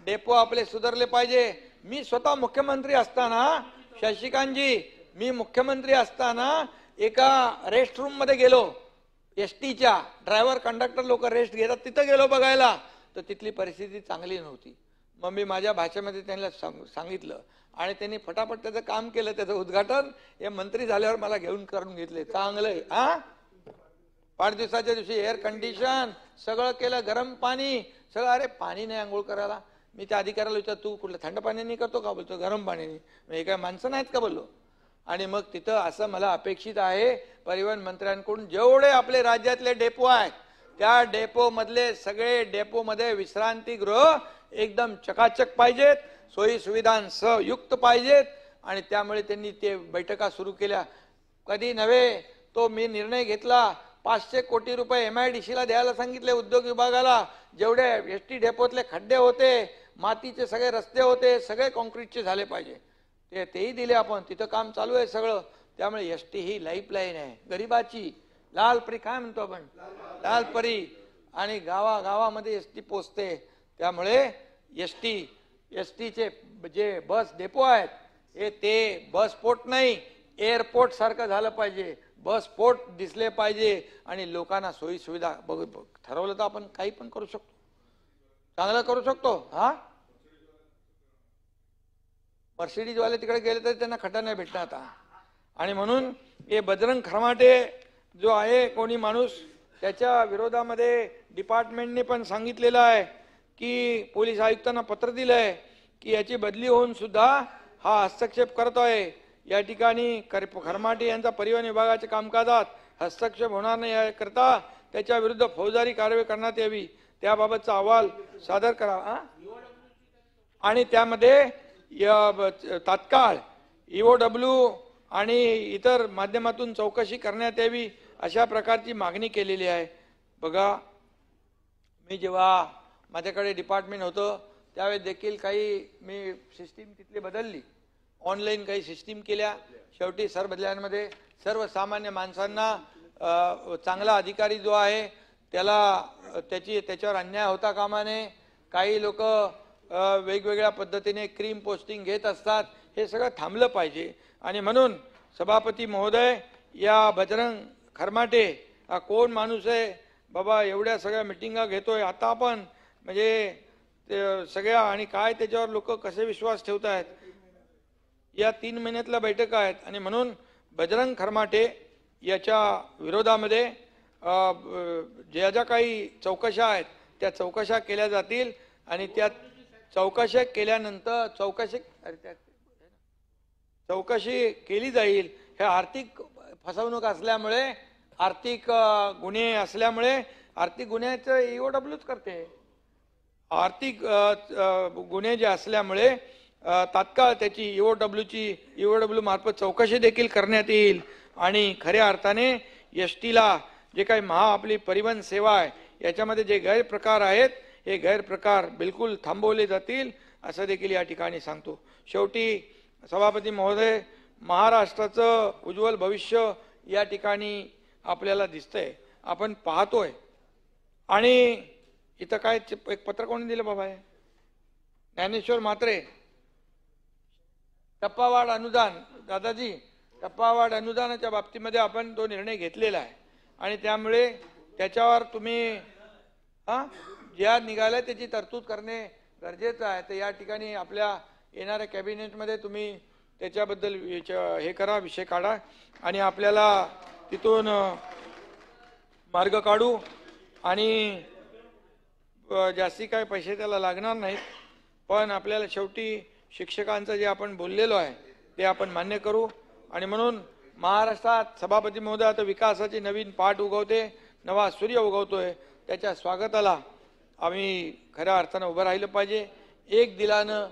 डेपो आपले सुधारले पाहिजे. मी स्वतः मुख्यमंत्री असताना, शशिकांतजी, मी मुख्यमंत्री असताना एका रेस्ट रूम मध्ये गेलो, STच्या ड्रायव्हर कंडक्टर लोक रेस्ट घेतात तिथं गेलो बघायला, तर तिथली परिस्थिती चांगली नव्हती. मग मी माझ्या भाषेमध्ये त्यांना सांगितलं आणि त्यांनी फटाफट त्याचं काम केलं. त्याचं उद्घाटन हे मंत्री झाल्यावर मला घेऊन करून घेतले. चांगलंय. वाढदिवसाच्या दिवशी एअर कंडिशन सगळं केलं, गरम पाणी सगळं. अरे पाणी नाही आंघोळ करायला. मी त्या अधिकाऱ्याला विचारलं, तू कुठलं थंड पाण्याने करतो का? बोलतो गरम पाण्याने. हे काय माणसं नाहीत का बोललो. आणि मग तिथं असं मला अपेक्षित आहे परिवहन मंत्र्यांकडून, जेवढे आपले राज्यातले डेपो आहेत त्या डेपो मधले सगळे डेपोमध्ये विश्रांतीगृह एकदम चकाचक पाहिजेत, सोयी सुविधांसह युक्त पाहिजेत. आणि त्यामुळे त्यांनी ते बैठका सुरू केल्या. कधी नव्हे तो मी निर्णय घेतला, 500 कोटी रुपये MIDCला द्यायला सांगितले, उद्योग विभागाला. जेवढे ST डेपोतले खड्डे होते, मातीचे सगळे रस्ते होते, सगळे कॉन्क्रीटचे झाले पाहिजे. तेही दिले आपण. तिथं काम चालू आहे सगळं. त्यामुळे ST ही लाईफलाईन आहे गरीबाची. लालपरी काय म्हणतो आपण, लालपरी. आणि गावागावामध्ये ST पोचते. त्यामुळे STचे जे बस डेपो आहेत हे ते बस पोर्ट नाही, एअरपोर्ट सारखं झालं पाहिजे. बस पोर्ट दिसले पाहिजे आणि लोकांना सोयी सुविधा ठरवलं तर आपण काही पण करू शकतो, चांगलं करू शकतो. मर्सिडीज वाले तिकडे गेले तर त्यांना खड्डा नाही भेटणार आता. आणि म्हणून हे बजरंग खरमाटे जो आहे कोणी माणूस, त्याच्या विरोधामध्ये डिपार्टमेंटने पण सांगितलेलं आहे की पोलीस आयुक्तांना पत्र दिलंय की याची बदली होऊन सुद्धा हा हस्तक्षेप करत आहे। या ठिकाणी खरमाटे यांचा परिवहन विभागाच्या कामकाजात हस्तक्षेप होणार नाही याकरता त्याच्या विरुद्ध फौजदारी कारवाई करण्यात यावी, त्याबाबतचा अहवाल सादर करा आणि त्यामध्ये तात्काळ EOW आणि इतर माध्यमातून चौकशी करण्यात यावी अशा प्रकारची मागणी केलेली आहे। बघा, मी जेव्हा माझ्याकडे डिपार्टमेंट होतं त्यावेळेस देखील काही मी सिस्टीम तिथली बदलली, ऑनलाईन काही सिस्टीम केल्या, शेवटी बदल्यांमध्ये सर्वसामान्य माणसांना चांगला अधिकारी जो आहे त्याच्यावर अन्याय होता कामा नये। काही लोक वेगवेगळ्या पद्धतीने क्रीम पोस्टिंग घेत असतात, हे सगळं थांबलं पाहिजे। आणि म्हणून सभापती महोदय, या बजरंग खरमाटे हा कोण माणूस आहे बाबा, एवढ्या सगळ्या मिटिंगा घेतोय आता आपण, म्हणजे ते सगळ्या, आणि काय त्याच्यावर लोक कसे विश्वास ठेवत आहेत। या 3 महिन्यातल्या बैठका आहेत आणि म्हणून बजरंग खरमाटे याच्या विरोधामध्ये ज्या काही चौकशा आहेत त्या चौकशा केल्या जातील आणि त्या चौकशा केल्यानंतर चौकशी केली जाईल। हे आर्थिक फसवणूक असल्यामुळे, आर्थिक गुन्हे असल्यामुळे, आर्थिक गुन्ह्याचं EOWच करते। आर्थिक गुन्हे जे असल्यामुळे तात्काळ त्याची EOW मार्फत चौकशी देखील करण्यात येईल आणि खऱ्या अर्थाने एसटीला जे काही आपली परिवहन सेवा आहे याच्यामध्ये जे गैरप्रकार आहेत हे गैरप्रकार बिलकुल थांबवले जातील असं देखील या ठिकाणी सांगतो। शेवटी सभापती महोदय, महाराष्ट्राचं उज्ज्वल भविष्य या ठिकाणी आपल्याला दिसतंय, आपण पाहतोय। आणि इथं काय एक पत्र कोणी दिलं बाबा, आहे ज्ञानेश्वर म्हात्रे, टप्पावाढ अनुदान। दादाजी, टप्पावाढ अनुदानाच्या बाबतीमध्ये आपण तो निर्णय घेतलेला आहे आणि त्यामुळे त्याच्यावर तुम्ही ज्या निघाल्या त्याची तरतूद करणे गरजेचं आहे। तर या ठिकाणी आपल्या येणाऱ्या कॅबिनेटमध्ये तुम्ही त्याच्याबद्दल हे करा, विषय काढा आणि आपल्याला तिथून मार्ग काढू आणि जास्ती काय पैसे त्याला लागणार नाहीत, पण आपल्याला शेवटी शिक्षकांचं जे आपण बोललेलो आहे ते आपण मान्य करू। आणि म्हणून महाराष्ट्रात सभापती महोदय आता विकासाची नवीन पाट उगवते, नवा सूर्य उगवतोय, त्याच्या स्वागताला आम्ही खऱ्या अर्थानं उभं राहिलं पाहिजे। एक दिलानं,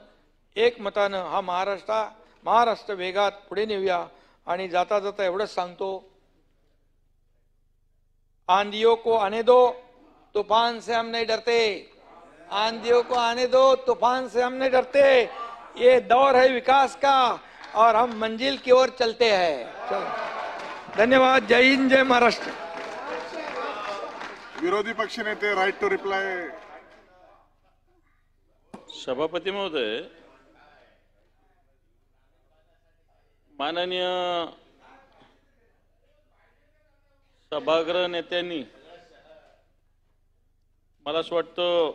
एक मतानं हा महाराष्ट्र वेगात पुढे नेऊया। आणि जाता जाता एवढंच सांगतो, आंधियों को आने दो, तूफान से हम नहीं डरते। आंधियों को आने दो, तूफान से हम नहीं डरते। ये दौर है विकास का और हम मंजिल की ओर चलते हैं। चलो, धन्यवाद। जय हिंद, जय महाराष्ट्र। विरोधी पक्ष नेते राइट टू रिप्लाय। सभापती महोदय, माननीय सभागृह नेत्यांनी मला असं वाटतं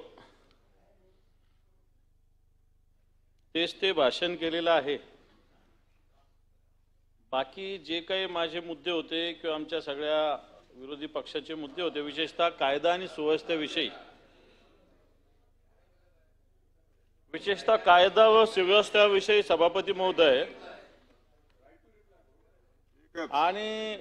तेच ते भाषण केलेलं आहे। बाकी जे काही माझे मुद्दे होते किंवा आमच्या सगळ्या विरोधी पक्षाचे मुद्दे होते, विशेषतः कायदा आणि सुव्यवस्थेविषयी, विशेषतः कायदा व सुव्यवस्थेविषयी सभापती महोदय आणि